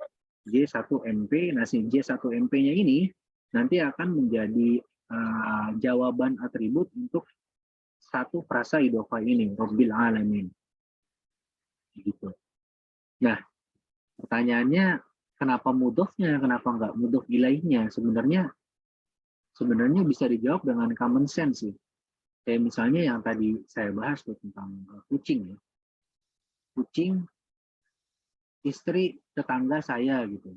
S1: J1MP, nah si J1MP-nya ini nanti akan menjadi jawaban atribut untuk satu frasa idhofah ini, Rabbil alamin. Gitu. Nah, pertanyaannya kenapa mudhofnya, kenapa enggak mudhof ilaihnya? Sebenarnya bisa dijawab dengan common sense sih. Kayak misalnya yang tadi saya bahas tuh tentang kucing ya. Kucing istri tetangga saya gitu.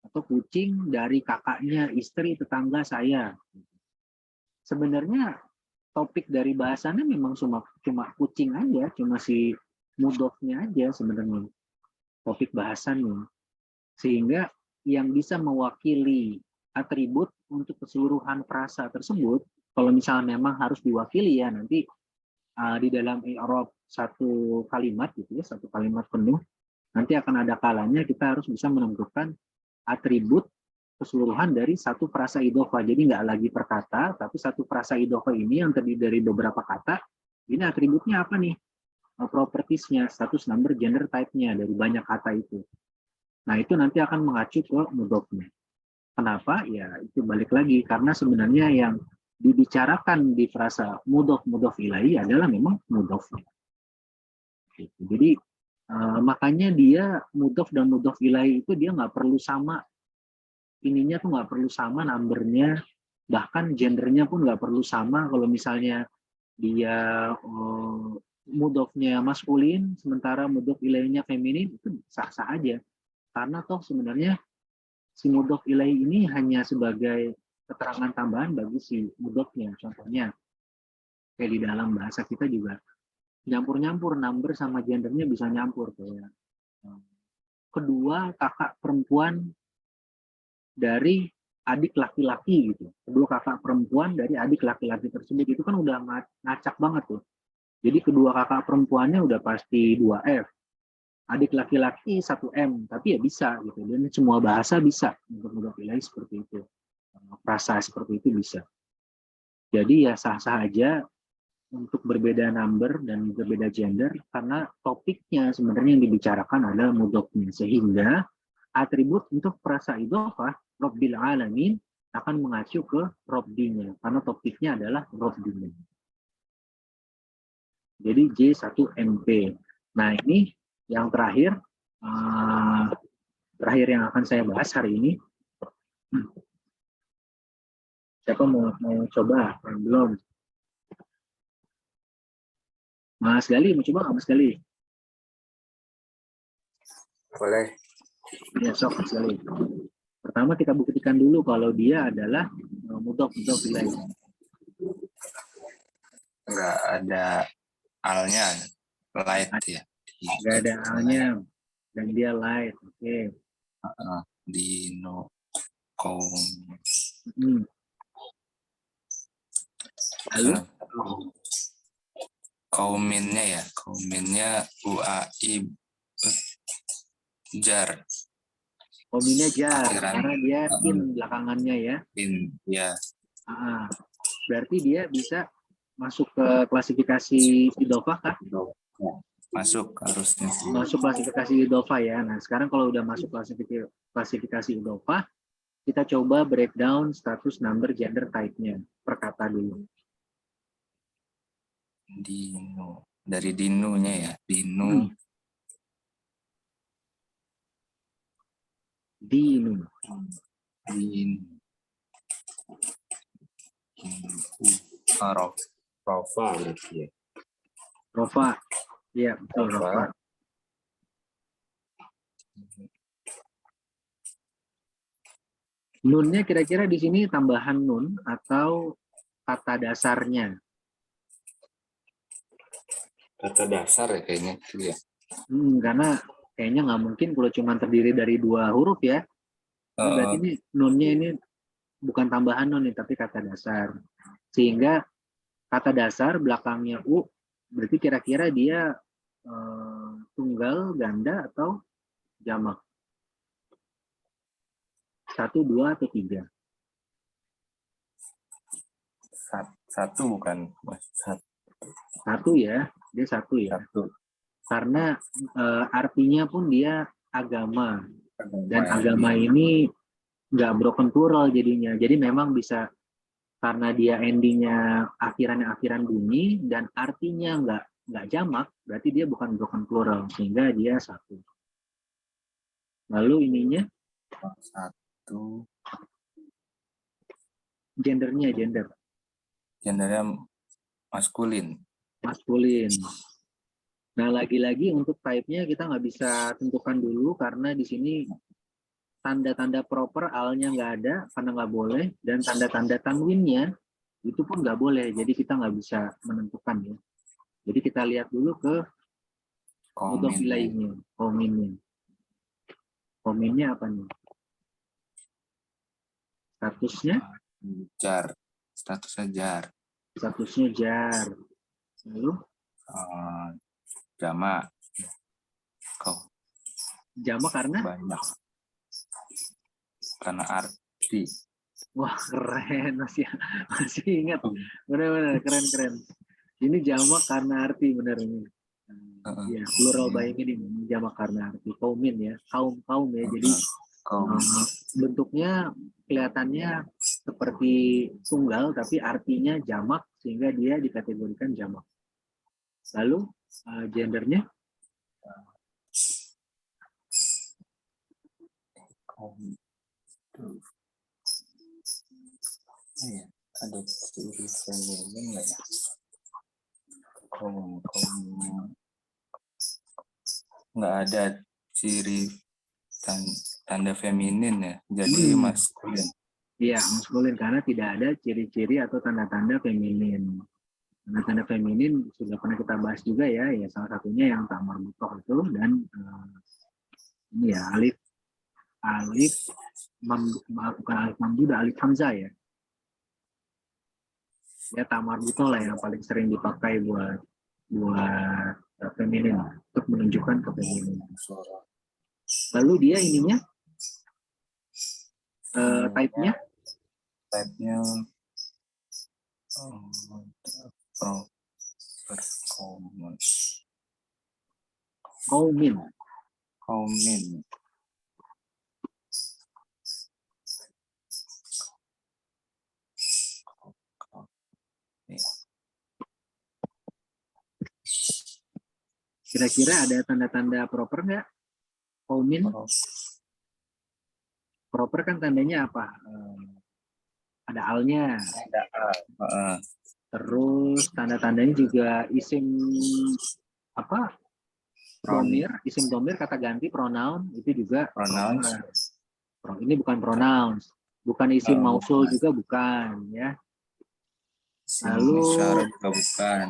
S1: Atau kucing dari kakaknya istri tetangga saya. Sebenarnya topik dari bahasannya memang cuma kucing aja, cuma si mudhofnya aja sebenarnya topik bahasannya. Sehingga yang bisa mewakili atribut untuk keseluruhan frasa tersebut, kalau misalnya memang harus diwakili ya nanti di dalam i'rab satu kalimat gitu ya, satu kalimat penuh, nanti akan ada kalanya kita harus bisa menentukan atribut keseluruhan dari satu frasa idhofah. Jadi nggak lagi per kata, tapi satu frasa idhofah ini yang terdiri dari beberapa kata, ini atributnya apa nih? Propertiesnya, status, number, gender, type-nya dari banyak kata itu. Nah, itu nanti akan mengacu ke mudhofnya. Kenapa? Ya, itu balik lagi. Karena sebenarnya yang dibicarakan di frasa mudhof ilaih adalah memang mudhofnya. Jadi, makanya dia mudhof dan mudhof ilaih itu dia nggak perlu sama. Ininya tuh nggak perlu sama numbernya, bahkan gendernya pun nggak perlu sama. Kalau misalnya dia mudhofnya maskulin, sementara mudhof ilaihnya feminin, itu sah-sah aja. Karena toh sebenarnya si mudhof ilaih ini hanya sebagai keterangan tambahan bagi si mudhofnya. Contohnya, kayak di dalam bahasa kita juga nyampur-nyampur number sama gendernya bisa nyampur. Kayak kedua kakak perempuan dari adik laki-laki gitu. Kedua kakak perempuan dari adik laki-laki tersebut itu kan udah ngacak banget tuh. Jadi kedua kakak perempuannya udah pasti 2F. Adik laki-laki 1M, tapi ya bisa gitu. Dan semua bahasa bisa untuk mudhof ilaih seperti itu. Frasa seperti itu bisa. Jadi ya sah-sah aja untuk berbeda number dan berbeda gender karena topiknya sebenarnya yang dibicarakan adalah mudhofnya. Sehingga atribut untuk frasa idhofah Rabbil alamin akan mengacu ke Rabbinya karena topiknya adalah Rabbinya. Jadi J1MP. Nah, ini yang terakhir yang akan saya bahas hari ini. Siapa mau coba? Yang belum? Mas Gali, mau coba nggak Mas Gali?
S4: Boleh.
S1: Ya, sok Mas Gali. Pertama kita buktikan dulu kalau dia adalah mudhof ilaih.
S4: Enggak ada alnya, light ya.
S1: Nggak ada alnya, dan dia light. Oke.
S4: Dino kaum.
S1: Lalu
S4: kauminnya UAI jar.
S1: Kauminnya jar,
S4: Akhiran.
S1: karena dia in belakangannya ya.
S4: In ya.
S1: Berarti dia bisa masuk ke klasifikasi idhofah kah?
S4: Masuk harusnya.
S1: Masuk klasifikasi idhofah ya. Nah, sekarang kalau udah masuk klasifikasi idhofah, kita coba breakdown status, number, gender, type-nya per kata dulu.
S4: Dino. Dari dinunya ya. Dinu.
S1: Dinu.
S4: Rofa berarti ya.
S1: Rofa. Iya, betul Rofa. Nunnya kira-kira di sini tambahan nun atau kata dasarnya?
S4: Kata dasar ya kayaknya itu ya.
S1: Karena kayaknya nggak mungkin kalau cuma terdiri dari 2 huruf ya. Berarti ini nunnya ini bukan tambahan nun nih, tapi kata dasar. Sehingga kata dasar belakangnya U, berarti kira-kira dia tunggal, ganda, atau jamak? 1, 2, atau 3?
S4: 1 bukan.
S1: 1 ya, dia 1 ya.
S4: 1.
S1: Karena artinya pun dia agama. Dan agama ini nggak broken plural jadinya. Jadi memang bisa, karena dia endingnya akhiran bunyi dan artinya nggak jamak, berarti dia bukan broken plural, sehingga dia 1. Lalu ininya
S4: 1.
S1: gendernya
S4: maskulin.
S1: Nah, lagi-lagi untuk type-nya kita nggak bisa tentukan dulu karena di sini tanda-tanda proper alnya nggak ada karena nggak boleh, dan tanda-tanda tanwinnya itu pun nggak boleh, jadi kita nggak bisa menentukan ya. Jadi kita lihat dulu ke mudhof ilaihnya, kauminnya apa nih? Statusnya jar. Lalu
S4: Jamak.
S1: Jamak karena
S4: banyak. Karena arti.
S1: Wah, keren, masih ingat. Benar-benar keren. Ini jamak karena arti, benar ini. Ya, plural buying ini jamak karena arti. Kaumin ya, kaum ya. Jadi bentuknya kelihatannya seperti tunggal tapi artinya jamak, sehingga dia dikategorikan jamak. Lalu gendernya
S4: ada ciri feminin nggak ya? Nggak ada ciri tanda feminin ya, jadi maskulin.
S1: Iya, maskulin karena tidak ada ciri-ciri atau tanda-tanda feminin. Tanda-tanda feminin sudah pernah kita bahas juga ya, salah satunya yang tak marbutoh itu, dan ini ya bukan alif mamdudah, alif hamzah ya. Ya, tak marbutoh lah yang paling sering dipakai buat feminin, untuk menunjukkan kefemininan. Lalu dia ininya type-nya kaumin. Kira-kira ada tanda-tanda proper nggak? Kaumin? Proper kan tandanya apa? Ada alnya.
S4: Ada A.
S1: Terus tanda-tandanya juga isim apa? Domir, isim domir kata ganti pronoun itu juga
S4: Pronouns.
S1: Ini bukan pronouns, bukan isim mausul juga bukan ya. Lalu
S4: Isyarah juga bukan.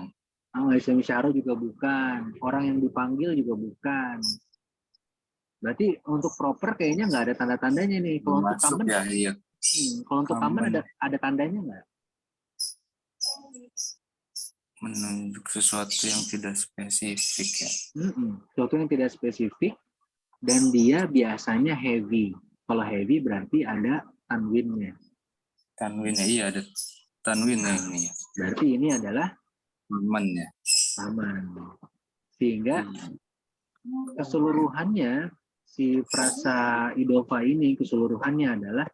S1: Isim isyarah juga bukan. Orang yang dipanggil juga bukan. Berarti untuk proper kayaknya nggak ada tanda-tandanya nih. Kalau untuk
S4: Masuk
S1: common,
S4: ya, iya.
S1: kalau untuk common ada tandanya nggak?
S4: Menunjuk sesuatu yang tidak spesifik ya.
S1: Sesuatu yang tidak spesifik dan dia biasanya heavy. Kalau heavy berarti ada tanwinnya.
S4: Tanwinnya, iya ada tanwinnya ini.
S1: Berarti ini adalah
S4: Common ya.
S1: common. Sehingga keseluruhannya si frasa idofa ini keseluruhannya adalah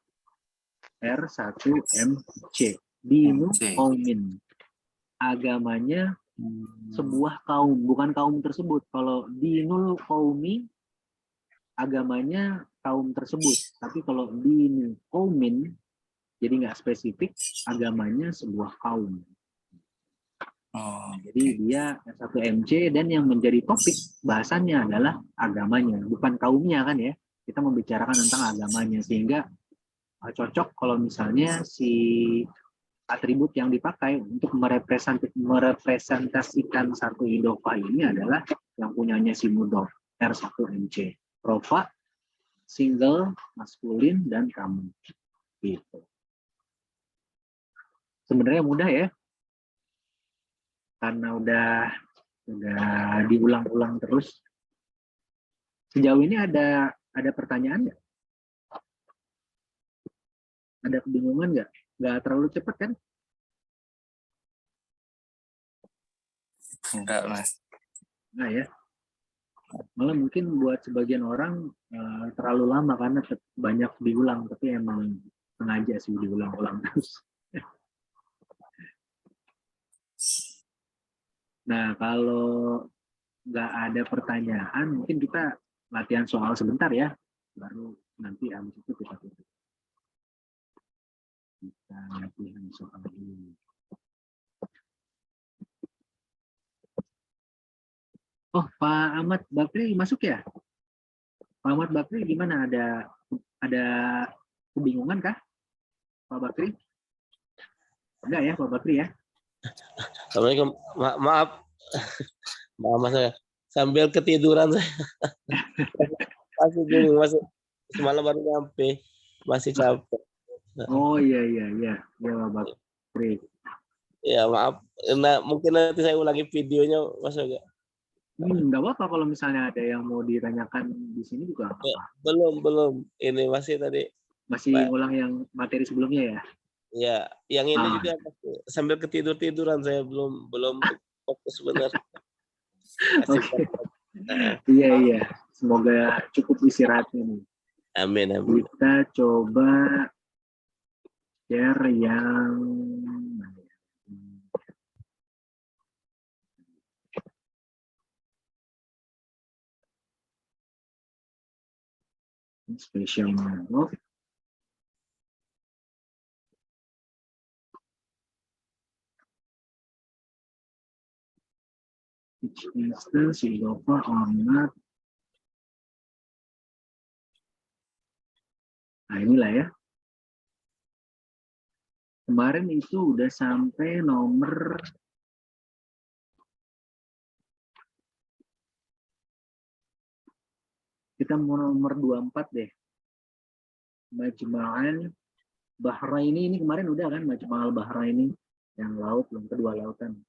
S1: R1MC. Dinu qaumin. Agamanya sebuah kaum, bukan kaum tersebut. Kalau dinul qaumi agamanya kaum tersebut. Tapi kalau dinu qaumin jadi nggak spesifik, agamanya sebuah kaum. Jadi dia R1MC dan yang menjadi topik bahasannya adalah agamanya, bukan kaumnya kan ya. Kita membicarakan tentang agamanya sehingga cocok kalau misalnya si atribut yang dipakai untuk merepresentasikan satu idofa ini adalah yang punyanya si mudhof R1MC. Rofa, single, maskulin, dan kamu. Gitu. Sebenarnya mudah ya. Karena udah diulang-ulang terus. Sejauh ini ada pertanyaan nggak? Ada kebingungan nggak? Nggak terlalu cepat kan?
S4: Enggak, Mas.
S1: Nah ya. Malah mungkin buat sebagian orang terlalu lama karena banyak diulang, tapi emang sengaja sih diulang-ulang terus. Nah, kalau nggak ada pertanyaan, mungkin kita latihan soal sebentar ya. Baru nanti habis itu kita tutup. Kita latihan soal ini. Oh, Pak Ahmad Bakri masuk ya? Pak Ahmad Bakri gimana? Ada kebingungan kah? Pak Bakri? Enggak ya, Pak Bakri ya?
S5: Assalamualaikum. Maaf. Maaf Mas saya. Sambil ketiduran saya. Masih bingung, masih semalam baru nyampe. Masih capek.
S1: Oh iya. Ya Pak Bakri.
S5: Ya maaf. Nah, mungkin nanti saya ulangi videonya Mas Yoga.
S1: Enggak apa-apa kalau misalnya ada yang mau ditanyakan di sini juga apa-apa.
S5: Ya, belum. Ini masih tadi.
S1: Masih ulang yang materi sebelumnya ya?
S5: Ya, yang ini juga sambil ketiduran saya belum fokus benar.
S1: Oke. Iya. Semoga cukup istirahatnya nih.
S5: Amin.
S1: Kita coba share yang spesial mode. Each instance idofa or not. Nah inilah ya. Kemarin itu udah sampai nomor kita mau nomor 24 deh. Majma'an Bahraini ini kemarin udah kan Majma'al Bahraini yang laut yang kedua lautan.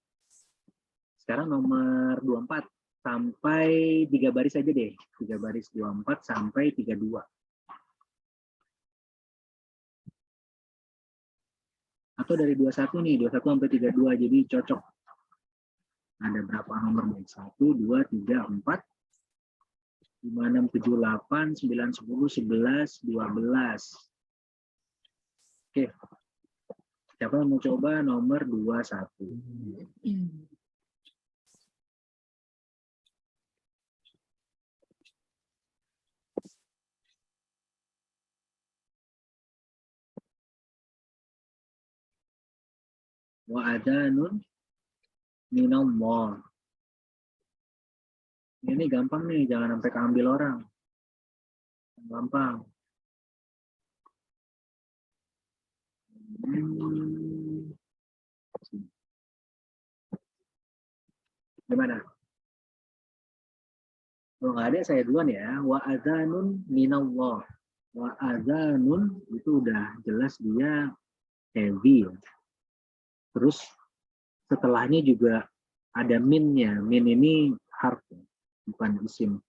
S1: Sekarang nomor 24 sampai 3 baris aja deh. 3 baris 24 sampai 32. Atau dari 21 nih, 21 sampai 32 jadi cocok. Ada berapa nomor nih? 1 2 3 4 5 6 7 8 9 10 11 12. Oke. Siapa yang mau coba nomor 21? wa adanun minallah. Ini gampang nih, jangan sampai keambil orang. Gampang. Gimana? Kalau nggak ada saya duluan ya. Wa adzanun minallah. Wa adzanun itu udah jelas dia heavy. Terus setelahnya juga ada minnya. Min ini harf, bukan isim.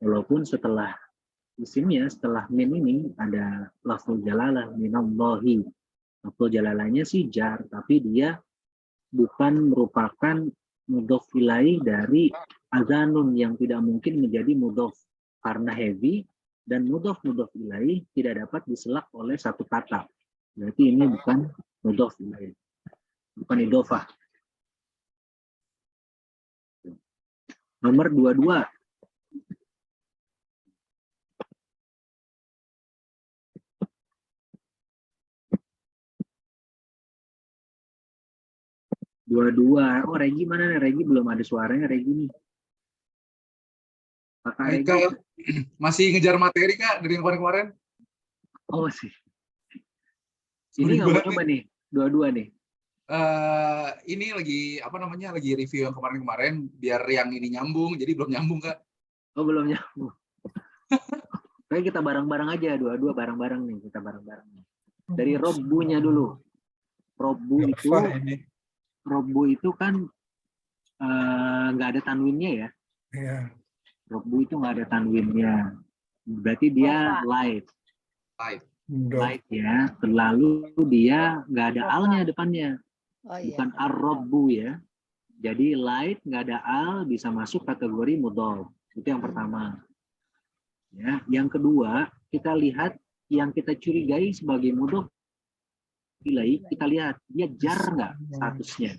S1: Walaupun setelah isimnya, setelah min ini ada lafzul jalalah minallahi. Lafzul jalalahnya sih jar, tapi dia bukan merupakan mudhof ilaih dari azanun yang tidak mungkin menjadi mudhof karena heavy, dan mudhof ilaih tidak dapat diselak oleh satu kata. Berarti ini bukan mudhof ilaih, bukan idhofah. Nomor 22. Oh, Regi mana nih? Regi belum ada suaranya, Regi nih. Kakak Regi.
S6: Kak, masih ngejar materi Kak dari kemarin-kemarin.
S1: Oh sih. Ini nggak mau coba nih, dua-dua nih.
S6: Ini lagi apa namanya, lagi review yang kemarin-kemarin biar yang ini nyambung, jadi belum nyambung Kak.
S1: Oh belum nyambung. Kayak kita bareng-bareng aja, dua-dua bareng-bareng nih, kita bareng-bareng. Dari robbunya dulu. Robbu itu kan nggak ada tanwinnya ya.
S3: Iya.
S1: Robbu itu nggak ada tanwinnya. Berarti dia light ya. Lalu dia nggak ada alnya depannya. Bukan ar-robbu ya. Jadi light nggak ada al bisa masuk kategori mudhof. Itu yang pertama. Ya, yang kedua kita lihat yang kita curigai sebagai mudhof ilaih, kita lihat dia jar nggak statusnya.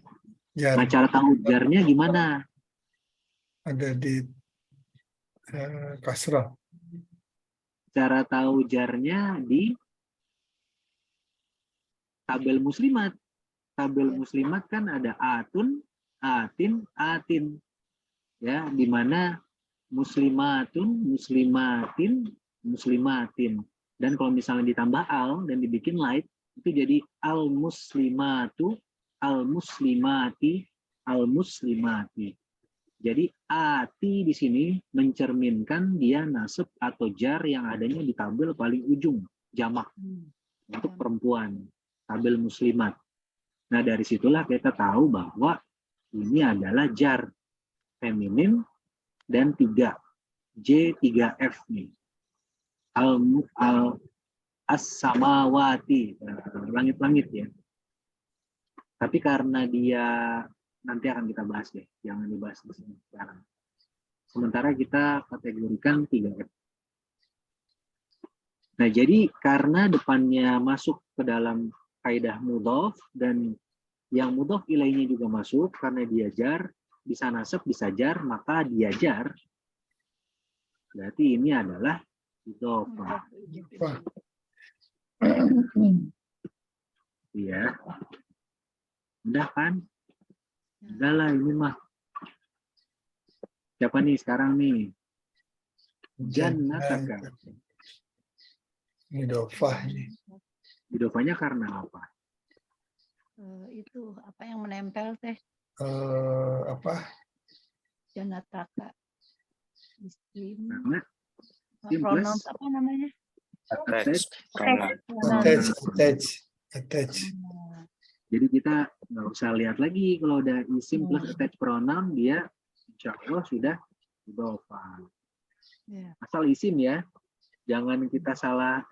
S3: Jar.
S1: Nah, cara tahu jarnya gimana?
S3: Ada di kasrah.
S1: Cara tahu jarnya di tabel muslimat. Tabel muslimat kan ada atun, atin, atin. Ya, di mana muslimatun, muslimatin, muslimatin. Dan kalau misalnya ditambah al dan dibikin light, itu jadi al-muslimatu, al-muslimati, al-muslimati. Jadi ati di sini mencerminkan dia nasab atau jar yang adanya di tabel paling ujung, jamak untuk perempuan, tabel muslimat. Nah dari situlah kita tahu bahwa ini adalah jar feminim dan 3 J 3F nih. As-samawati, langit-langit ya. Tapi karena dia nanti akan kita bahas deh, jangan dibahas di sini sekarang. Sementara kita kategorikan 3F. Nah, jadi karena depannya masuk ke dalam kaidah mudhof dan yang mudhof ilaihnya juga masuk karena dia jar, bisa nasab, bisa jar, maka dia jar. Berarti ini adalah idhofah. Iya. Udah kan? Udah lah ini mah. Siapa nih sekarang nih? Jannataka.
S3: Idhofah ini.
S1: Idhofahnya karena apa?
S2: Itu apa yang menempel teh?
S3: Apa?
S2: Jannataka. Isim.
S1: Karena
S2: Pronoun apa namanya?
S3: Attach.
S1: Jadi kita nggak usah lihat lagi kalau udah isim plus attach pronoun, dia insya Allah sudah idhofah. Asal isim ya, jangan kita salah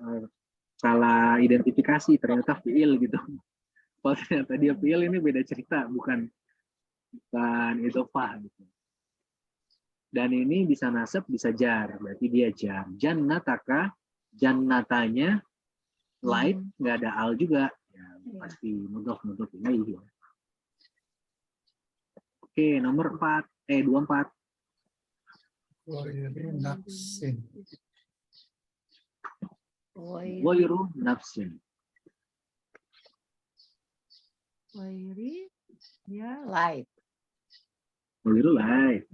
S1: identifikasi ternyata fiil gitu. Kalau ternyata dia fiil ini beda cerita, bukan idhofah gitu. Dan ini bisa nasab, bisa jar, berarti dia jar. Jannataka, jannatanya light, nggak ada al juga. Ya, pasti mudhof ilaih ya. Oke, nomor 24. Ghairu nafsin.
S2: Wairi dia light.
S1: Ghairu light.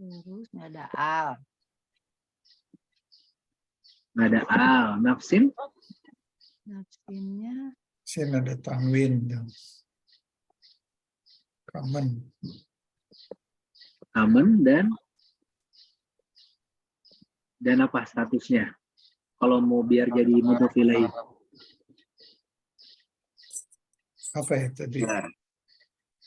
S2: Terus nggak ada al.
S1: Nggak ada al. Nafsin.
S2: Nafsinnya
S3: Sin ada tanwin. Common.
S1: Aman dan apa statusnya? Kalau mau biar jadi mudhof ilaih.
S3: Apa ya tadi?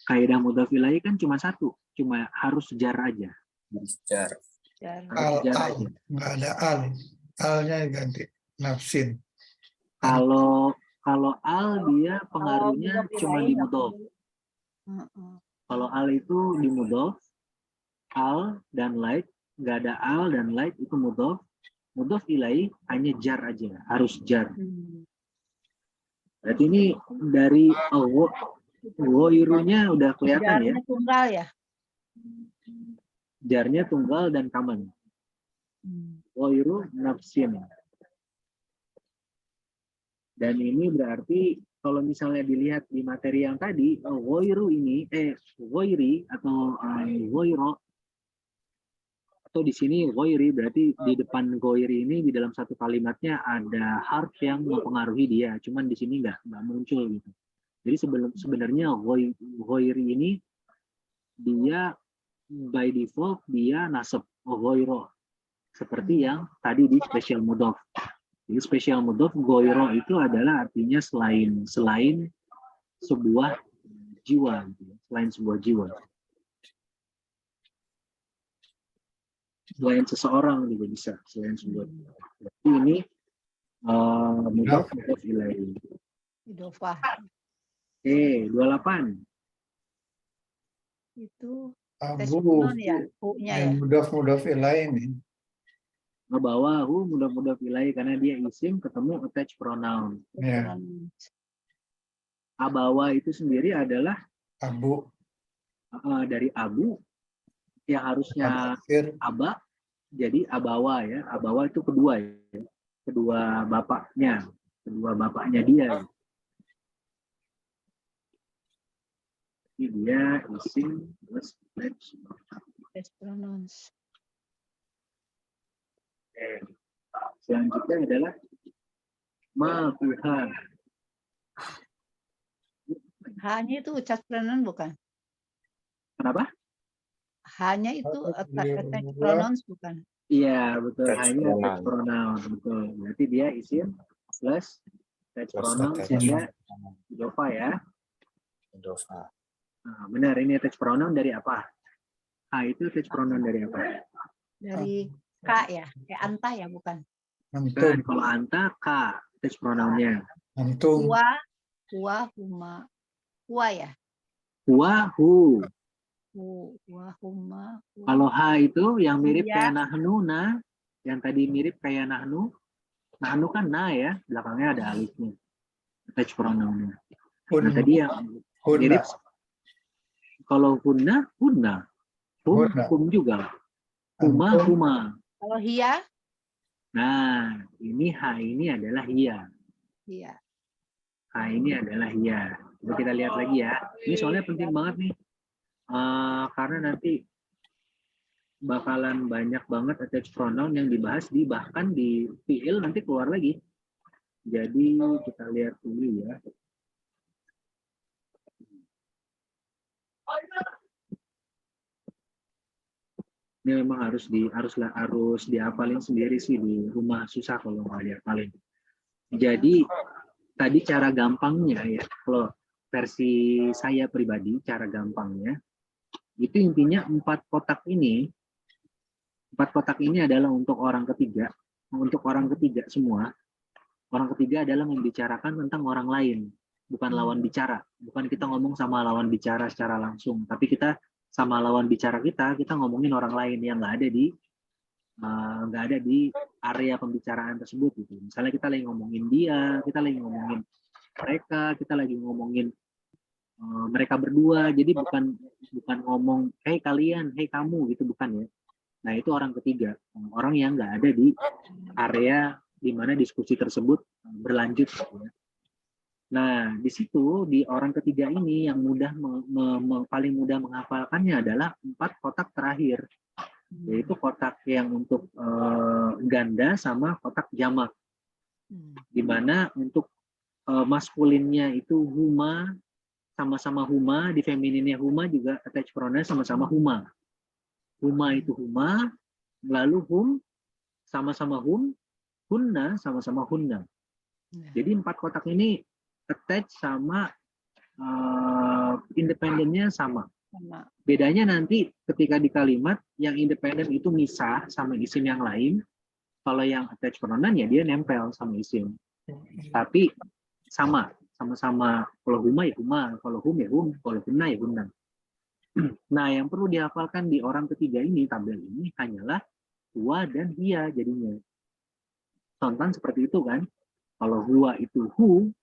S1: Kaidah mudhof ilaih kan cuma satu, cuma harus jar aja.
S4: Bicar.
S2: jar.
S1: Harus jar
S3: Al.
S1: aja.
S3: Nggak ada al. Alnya ganti. Nafsin.
S1: Kalau al dia pengaruhnya
S2: mudhof
S1: cuma
S2: ilaih
S1: di
S2: nggak
S1: mudhof.
S2: perlu. Heeh.
S1: Kalau al itu di mudhof, al dan light, nggak ada al dan light itu mudhof. Mudhof ilaih hanya jar aja, harus jar. Berarti ini dari ghairunya udah kelihatan ya.
S2: Jarnya tunggal ya.
S1: Jarnya tunggal dan kaman. Ghairu nafsin. Dan ini berarti kalau misalnya dilihat di materi yang tadi, ghairu ini, ghairi atau ghairo, atau di sini ghairi, berarti di depan ghairi ini di dalam satu kalimatnya ada harf yang mempengaruhi dia, cuman di sini nggak muncul gitu. Jadi sebenarnya ghairi ini dia by default dia nasab ghairo, seperti yang tadi di special mudhof. Jadi special mudhof ghairo itu adalah artinya selain sebuah jiwa, selain sebuah jiwa. Selain seseorang juga bisa, selain sebuah. Jadi ini mudhof ilaih.
S2: Idofah.
S1: Oke, 28.
S2: Itu
S3: Abu.
S2: non ya, hu-nya ya.
S3: Mudhof ilaih ini.
S1: Ngebawahu mudhof ilaih karena dia isim ketemu attached pronoun.
S3: Ya.
S1: Abawa itu sendiri adalah
S3: Abu.
S1: dari abu yang harusnya
S3: Akhir.
S1: aba jadi abawa ya. Abawa itu kedua ya. Kedua bapaknya dia. Ini dia isim plus
S2: Attached pronouns.
S1: Selanjutnya adalah mafuha.
S2: Hanya itu attached pronoun bukan?
S1: Kenapa?
S2: Hanya itu attached pronouns bukan?
S1: Iya, betul.
S4: Attached
S1: Hanya
S4: pronoun.
S1: attached pronoun, betul. Berarti dia isim plus attached
S4: Plus
S1: pronoun
S4: attached
S1: sehingga
S4: pronoun.
S1: idofa ya.
S4: Idofa.
S1: Nah, benar, ini attached pronoun dari apa? Itu attached pronoun dari apa?
S2: Dari K ya, kayak anta ya bukan?
S3: Antum.
S1: Kan kalau anta K attached pronounnya.
S3: Antum.
S2: Huwa, huma. Huwa ya?
S1: Huwa, hu.
S2: Huwa, huma. Huwa.
S1: Kalau ha itu yang mirip
S2: Iya.
S1: kayak nahnu, na. Yang tadi mirip kayak nahnu. Nahnu kan na ya, belakangnya ada alifnya. Attached pronounnya. Nah, tadi yang mirip. Kalau hunna, hunna.
S3: Hunna.
S1: Hum juga. Huma,
S3: Antum.
S1: huma.
S2: Kalau hiya?
S1: Nah, ini ha ini adalah hiya.
S2: Iya.
S1: Ha ini adalah hiya. Coba kita lihat lagi ya. Ini soalnya penting banget nih. Karena nanti bakalan banyak banget attached pronoun yang dibahas bahkan di fiil nanti keluar lagi. Jadi kita lihat dulu ya. Ini memang harus dihafalin sendiri sih, di rumah susah kalau nggak dihafalin. Jadi tadi cara gampangnya ya, kalau versi saya pribadi cara gampangnya itu intinya 4 kotak ini adalah untuk orang ketiga semua. Orang ketiga adalah membicarakan tentang orang lain, bukan lawan bicara. Bukan kita ngomong sama lawan bicara secara langsung, tapi kita sama lawan bicara kita ngomongin orang lain yang nggak ada di area pembicaraan tersebut gitu. Misalnya kita lagi ngomongin dia, kita lagi ngomongin mereka, kita lagi ngomongin mereka berdua. Jadi bukan ngomong hey kalian, hey kamu gitu, bukan ya. Nah itu orang ketiga, orang yang nggak ada di area di mana diskusi tersebut berlanjut gitu ya. Nah, di situ di orang ketiga ini yang mudah paling mudah menghafalkannya adalah 4 kotak terakhir, yaitu kotak yang untuk ganda sama kotak jamak. Di mana untuk maskulinnya itu huma, sama-sama huma, di femininnya huma juga attached pronoun sama-sama huma. Huma itu huma, lalu hum sama-sama hum, hunna sama-sama hunna. Jadi 4 kotak ini attach sama independennya sama. Bedanya nanti ketika di kalimat yang independen itu misah sama isim yang lain. Kalau yang attach pronoun ya dia nempel sama isim. Tapi sama-sama kalau huma ya huma, kalau hum ya hum, kalau hunna ya hunna. Nah, yang perlu dihafalkan di orang ketiga ini, tabel ini hanyalah huwa dan hiya jadinya. Contoh seperti itu kan. Kalau huwa itu hu,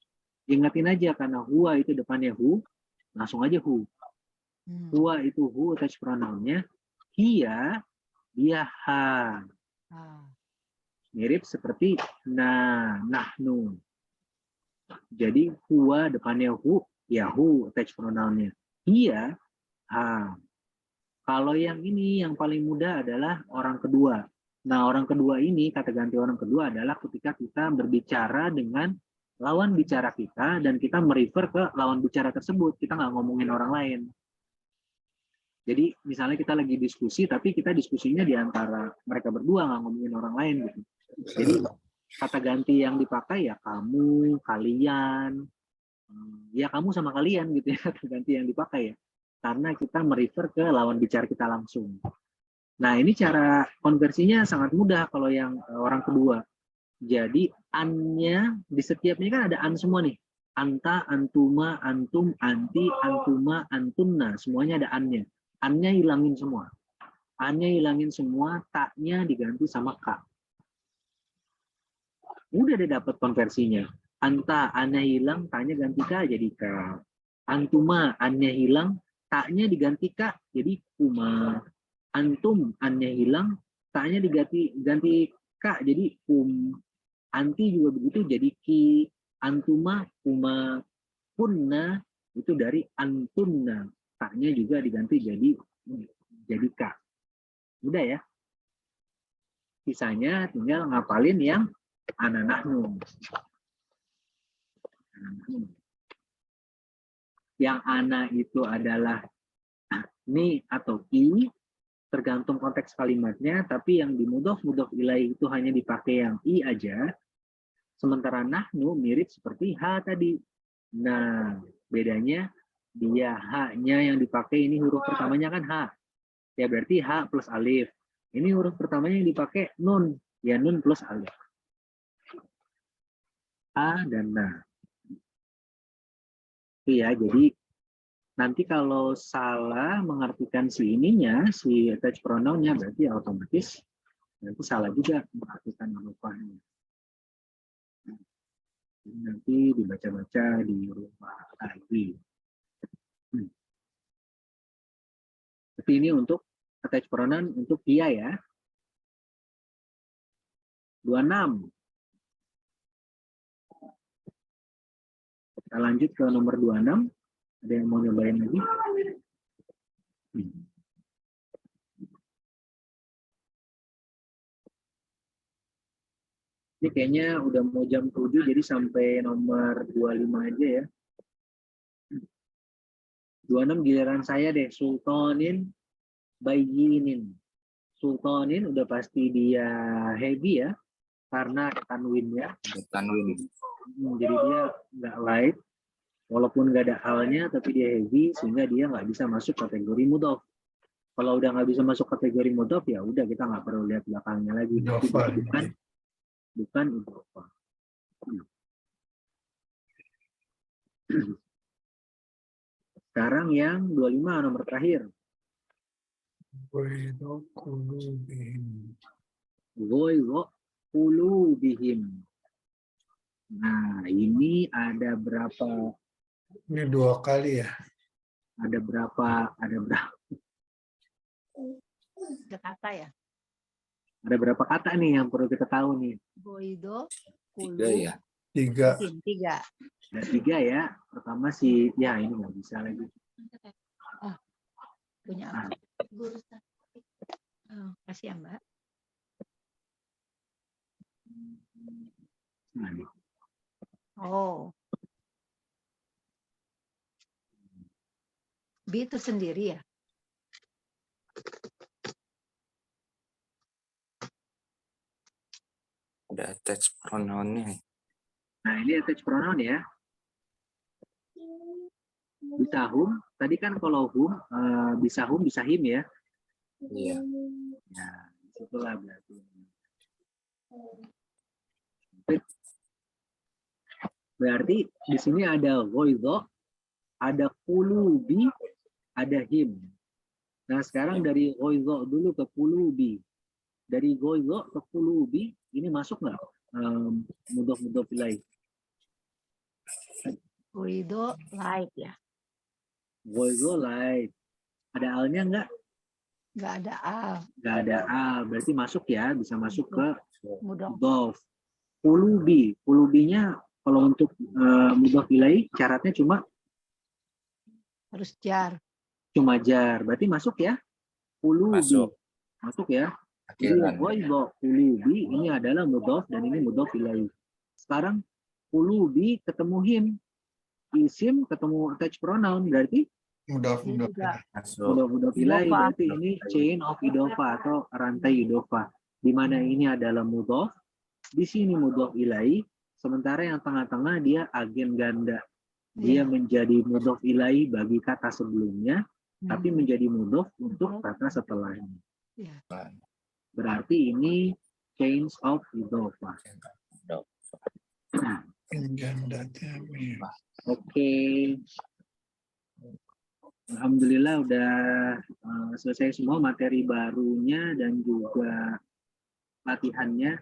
S1: ingatin aja karena huwa itu depannya hu, langsung aja hu. Huwa itu hu attach pronounnya, hiya dia ha. Mirip seperti nahnu. Jadi huwa depannya hu, ya hu attach pronounnya. Hiya ha. Kalau yang ini yang paling mudah adalah orang kedua. Nah, orang kedua ini, kata ganti orang kedua adalah ketika kita berbicara dengan lawan bicara kita dan kita merefer ke lawan bicara tersebut. Kita nggak ngomongin orang lain. Jadi misalnya kita lagi diskusi, tapi kita diskusinya di antara mereka berdua, nggak ngomongin orang lain gitu. Jadi kata ganti yang dipakai ya kamu, kalian, ya kamu sama kalian gitu ya, kata ganti yang dipakai ya. Karena kita merefer ke lawan bicara kita langsung. Nah, ini cara konversinya sangat mudah kalau yang orang kedua. Jadi an-nya di setiapnya kan ada an semua nih. Anta, antuma, antum, anti, antuma, antunna, semuanya ada an-nya. An-nya hilangin semua. An-nya hilangin semua, tak-nya diganti sama ka. Udah deh dapat konversinya. Anta, an-nya hilang, tak-nya ganti ka jadi ka. Antuma, an-nya hilang, tak-nya diganti ka jadi kuma. Antum, an-nya hilang, tak-nya ganti ka jadi anti juga begitu jadi ki, antuma, kuma, punna itu dari antunna, tak-nya juga diganti jadi ka. Udah ya. Sisanya tinggal ngapalin yang ananahnu. Yang ana itu adalah ni atau ki, tergantung konteks kalimatnya, tapi yang di mudhof ilaih itu hanya dipakai yang i aja, sementara nahnu mirip seperti ha tadi. Nah, bedanya dia ha-nya yang dipakai ini huruf pertamanya kan ha. Ya berarti ha plus alif. Ini huruf pertamanya yang dipakai nun, ya nun plus alif. Ha dan na. Iya, jadi nanti kalau salah mengartikan si ininya, si attached pronounnya, berarti otomatis nanti salah juga mengartikan manufanya. Nanti dibaca-baca di rumah lagi. Tapi ini untuk attached pronoun untuk dia ya. 26. Kita lanjut ke nomor 26. Ada yang mau nyobain lagi? Ini kayaknya udah mau jam 7, jadi sampai nomor 25 aja ya. 26 giliran saya deh, sultanin, bayinin. Sultanin udah pasti dia heavy ya, karena tanwin ya.
S4: Tanwin.
S1: Jadi dia nggak light, walaupun nggak ada halnya, tapi dia heavy, sehingga dia nggak bisa masuk kategori mudhof. Kalau udah nggak bisa masuk kategori mudhof, ya udah kita nggak perlu lihat belakangnya lagi. Bukan idhofah. Sekarang yang 25 nomor terakhir. Goyro qulubihim. Nah, ini ada berapa?
S3: Ini 2 kali ya.
S1: Ada berapa? Ada
S2: kata ya.
S1: Ada berapa kata nih yang perlu kita tahu nih?
S2: Boido,
S4: 3 ya.
S3: 3.
S2: Mungkin 3.
S1: Ada 3 ya. Pertama si, ya ini nggak bisa lagi.
S2: Punya apa? Oh, kasih ya Mbak.
S1: Nah, ini.
S2: Oh. B itu sendiri ya?
S4: Ada attach pronounnya.
S1: Nah, ini attach pronoun ya. Bisa whom. Tadi kan kalau whom, bisa whom, bisa him ya.
S4: Iya.
S1: Nah, itulah berarti. Berarti di sini ada ghoidho, ada qulubi, ada him. Nah, sekarang dari ghoidho dulu ke qulubi. Dari ghoidho ke qulubi, ini masuk nggak? Mudhof ilaih.
S2: Guido light ya.
S1: Ghoidho light. Ada alnya nggak?
S2: Nggak ada al.
S1: Nggak ada al. Berarti masuk ya, bisa masuk ke
S2: Mudah.
S1: mudhof. Qulubi. Qulubinya kalau untuk mudhof ilaih syaratnya
S2: Harus jar.
S1: cuma jar. Berarti masuk ya? Qulubi.
S4: Masuk.
S1: Masuk ya?
S4: Akhiran.
S1: Qulubi ini adalah mudhof dan ini mudhof ilaih. Sekarang qulubi ketemu him. Isim ketemu attach pronoun berarti
S3: Mudhof
S4: Masuk.
S1: mudhof ilaih.
S2: Idofa.
S1: Berarti ini chain of idofa atau rantai idofa. Di mana ini adalah mudhof, di sini mudhof ilaih, sementara yang tengah-tengah dia agen ganda. Dia menjadi mudhof ilaih bagi kata sebelumnya, tapi menjadi mudhof untuk kata setelahnya.
S2: Ya.
S1: Berarti ini change of idofa. Nah, oke. Alhamdulillah udah selesai semua materi barunya dan juga latihannya.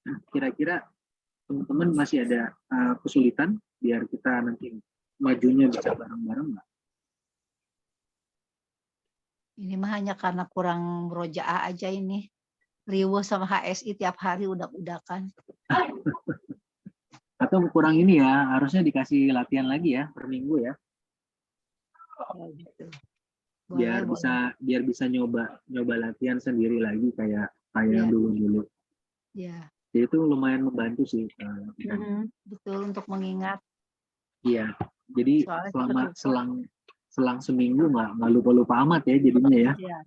S1: Nah, kira-kira teman-teman masih ada kesulitan biar kita nanti majunya bisa bareng-bareng nggak?
S2: Ini mah hanya karena kurang murojaah aja ini. Riwo sama HSI tiap hari udak-udakan.
S1: Atau kurang ini ya, harusnya dikasih latihan lagi ya per minggu ya,
S2: Ya, gitu.
S1: biar bisa nyoba latihan sendiri lagi kayak
S2: Iya.
S1: dulu.
S2: Ya.
S1: Jadi itu lumayan membantu sih.
S2: Betul untuk mengingat.
S1: Iya. Jadi
S2: Soalnya
S1: selama selang seminggu nggak lupa amat ya jadinya ya.
S2: Iya.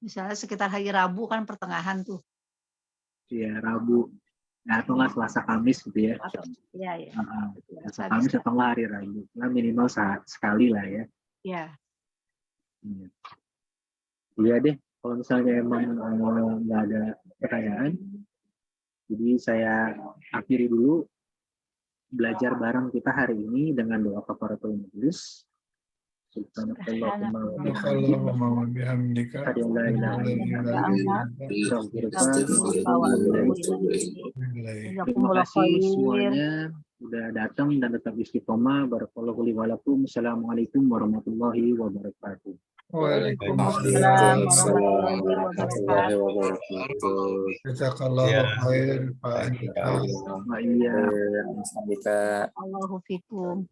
S2: Misalnya sekitar hari Rabu kan pertengahan tuh.
S1: Iya, Rabu. Nah, atau nggak Selasa Kamis gitu ya.
S2: Iya.
S1: Selasa Kamis atau nggak hari Rabu. Nah, minimal sekali lah ya.
S2: Iya.
S1: Iya deh, kalau misalnya emang nggak ada pertanyaan, jadi saya akhiri dulu belajar bareng kita hari ini dengan doa kafaratul majelis. Subhanallahumma wa bihamdika. Terima kasih semuanya udah datang dan tetap istiqomah. Barakallahu li wa lakum. Assalamualaikum warahmatullahi wabarakatuh.
S3: Waalaikumsalam
S4: warahmatullahi wabarakatuh.
S3: Jazakallahu khair Pak Andika.
S1: Iya.
S4: Andika.
S2: Allahu fikum.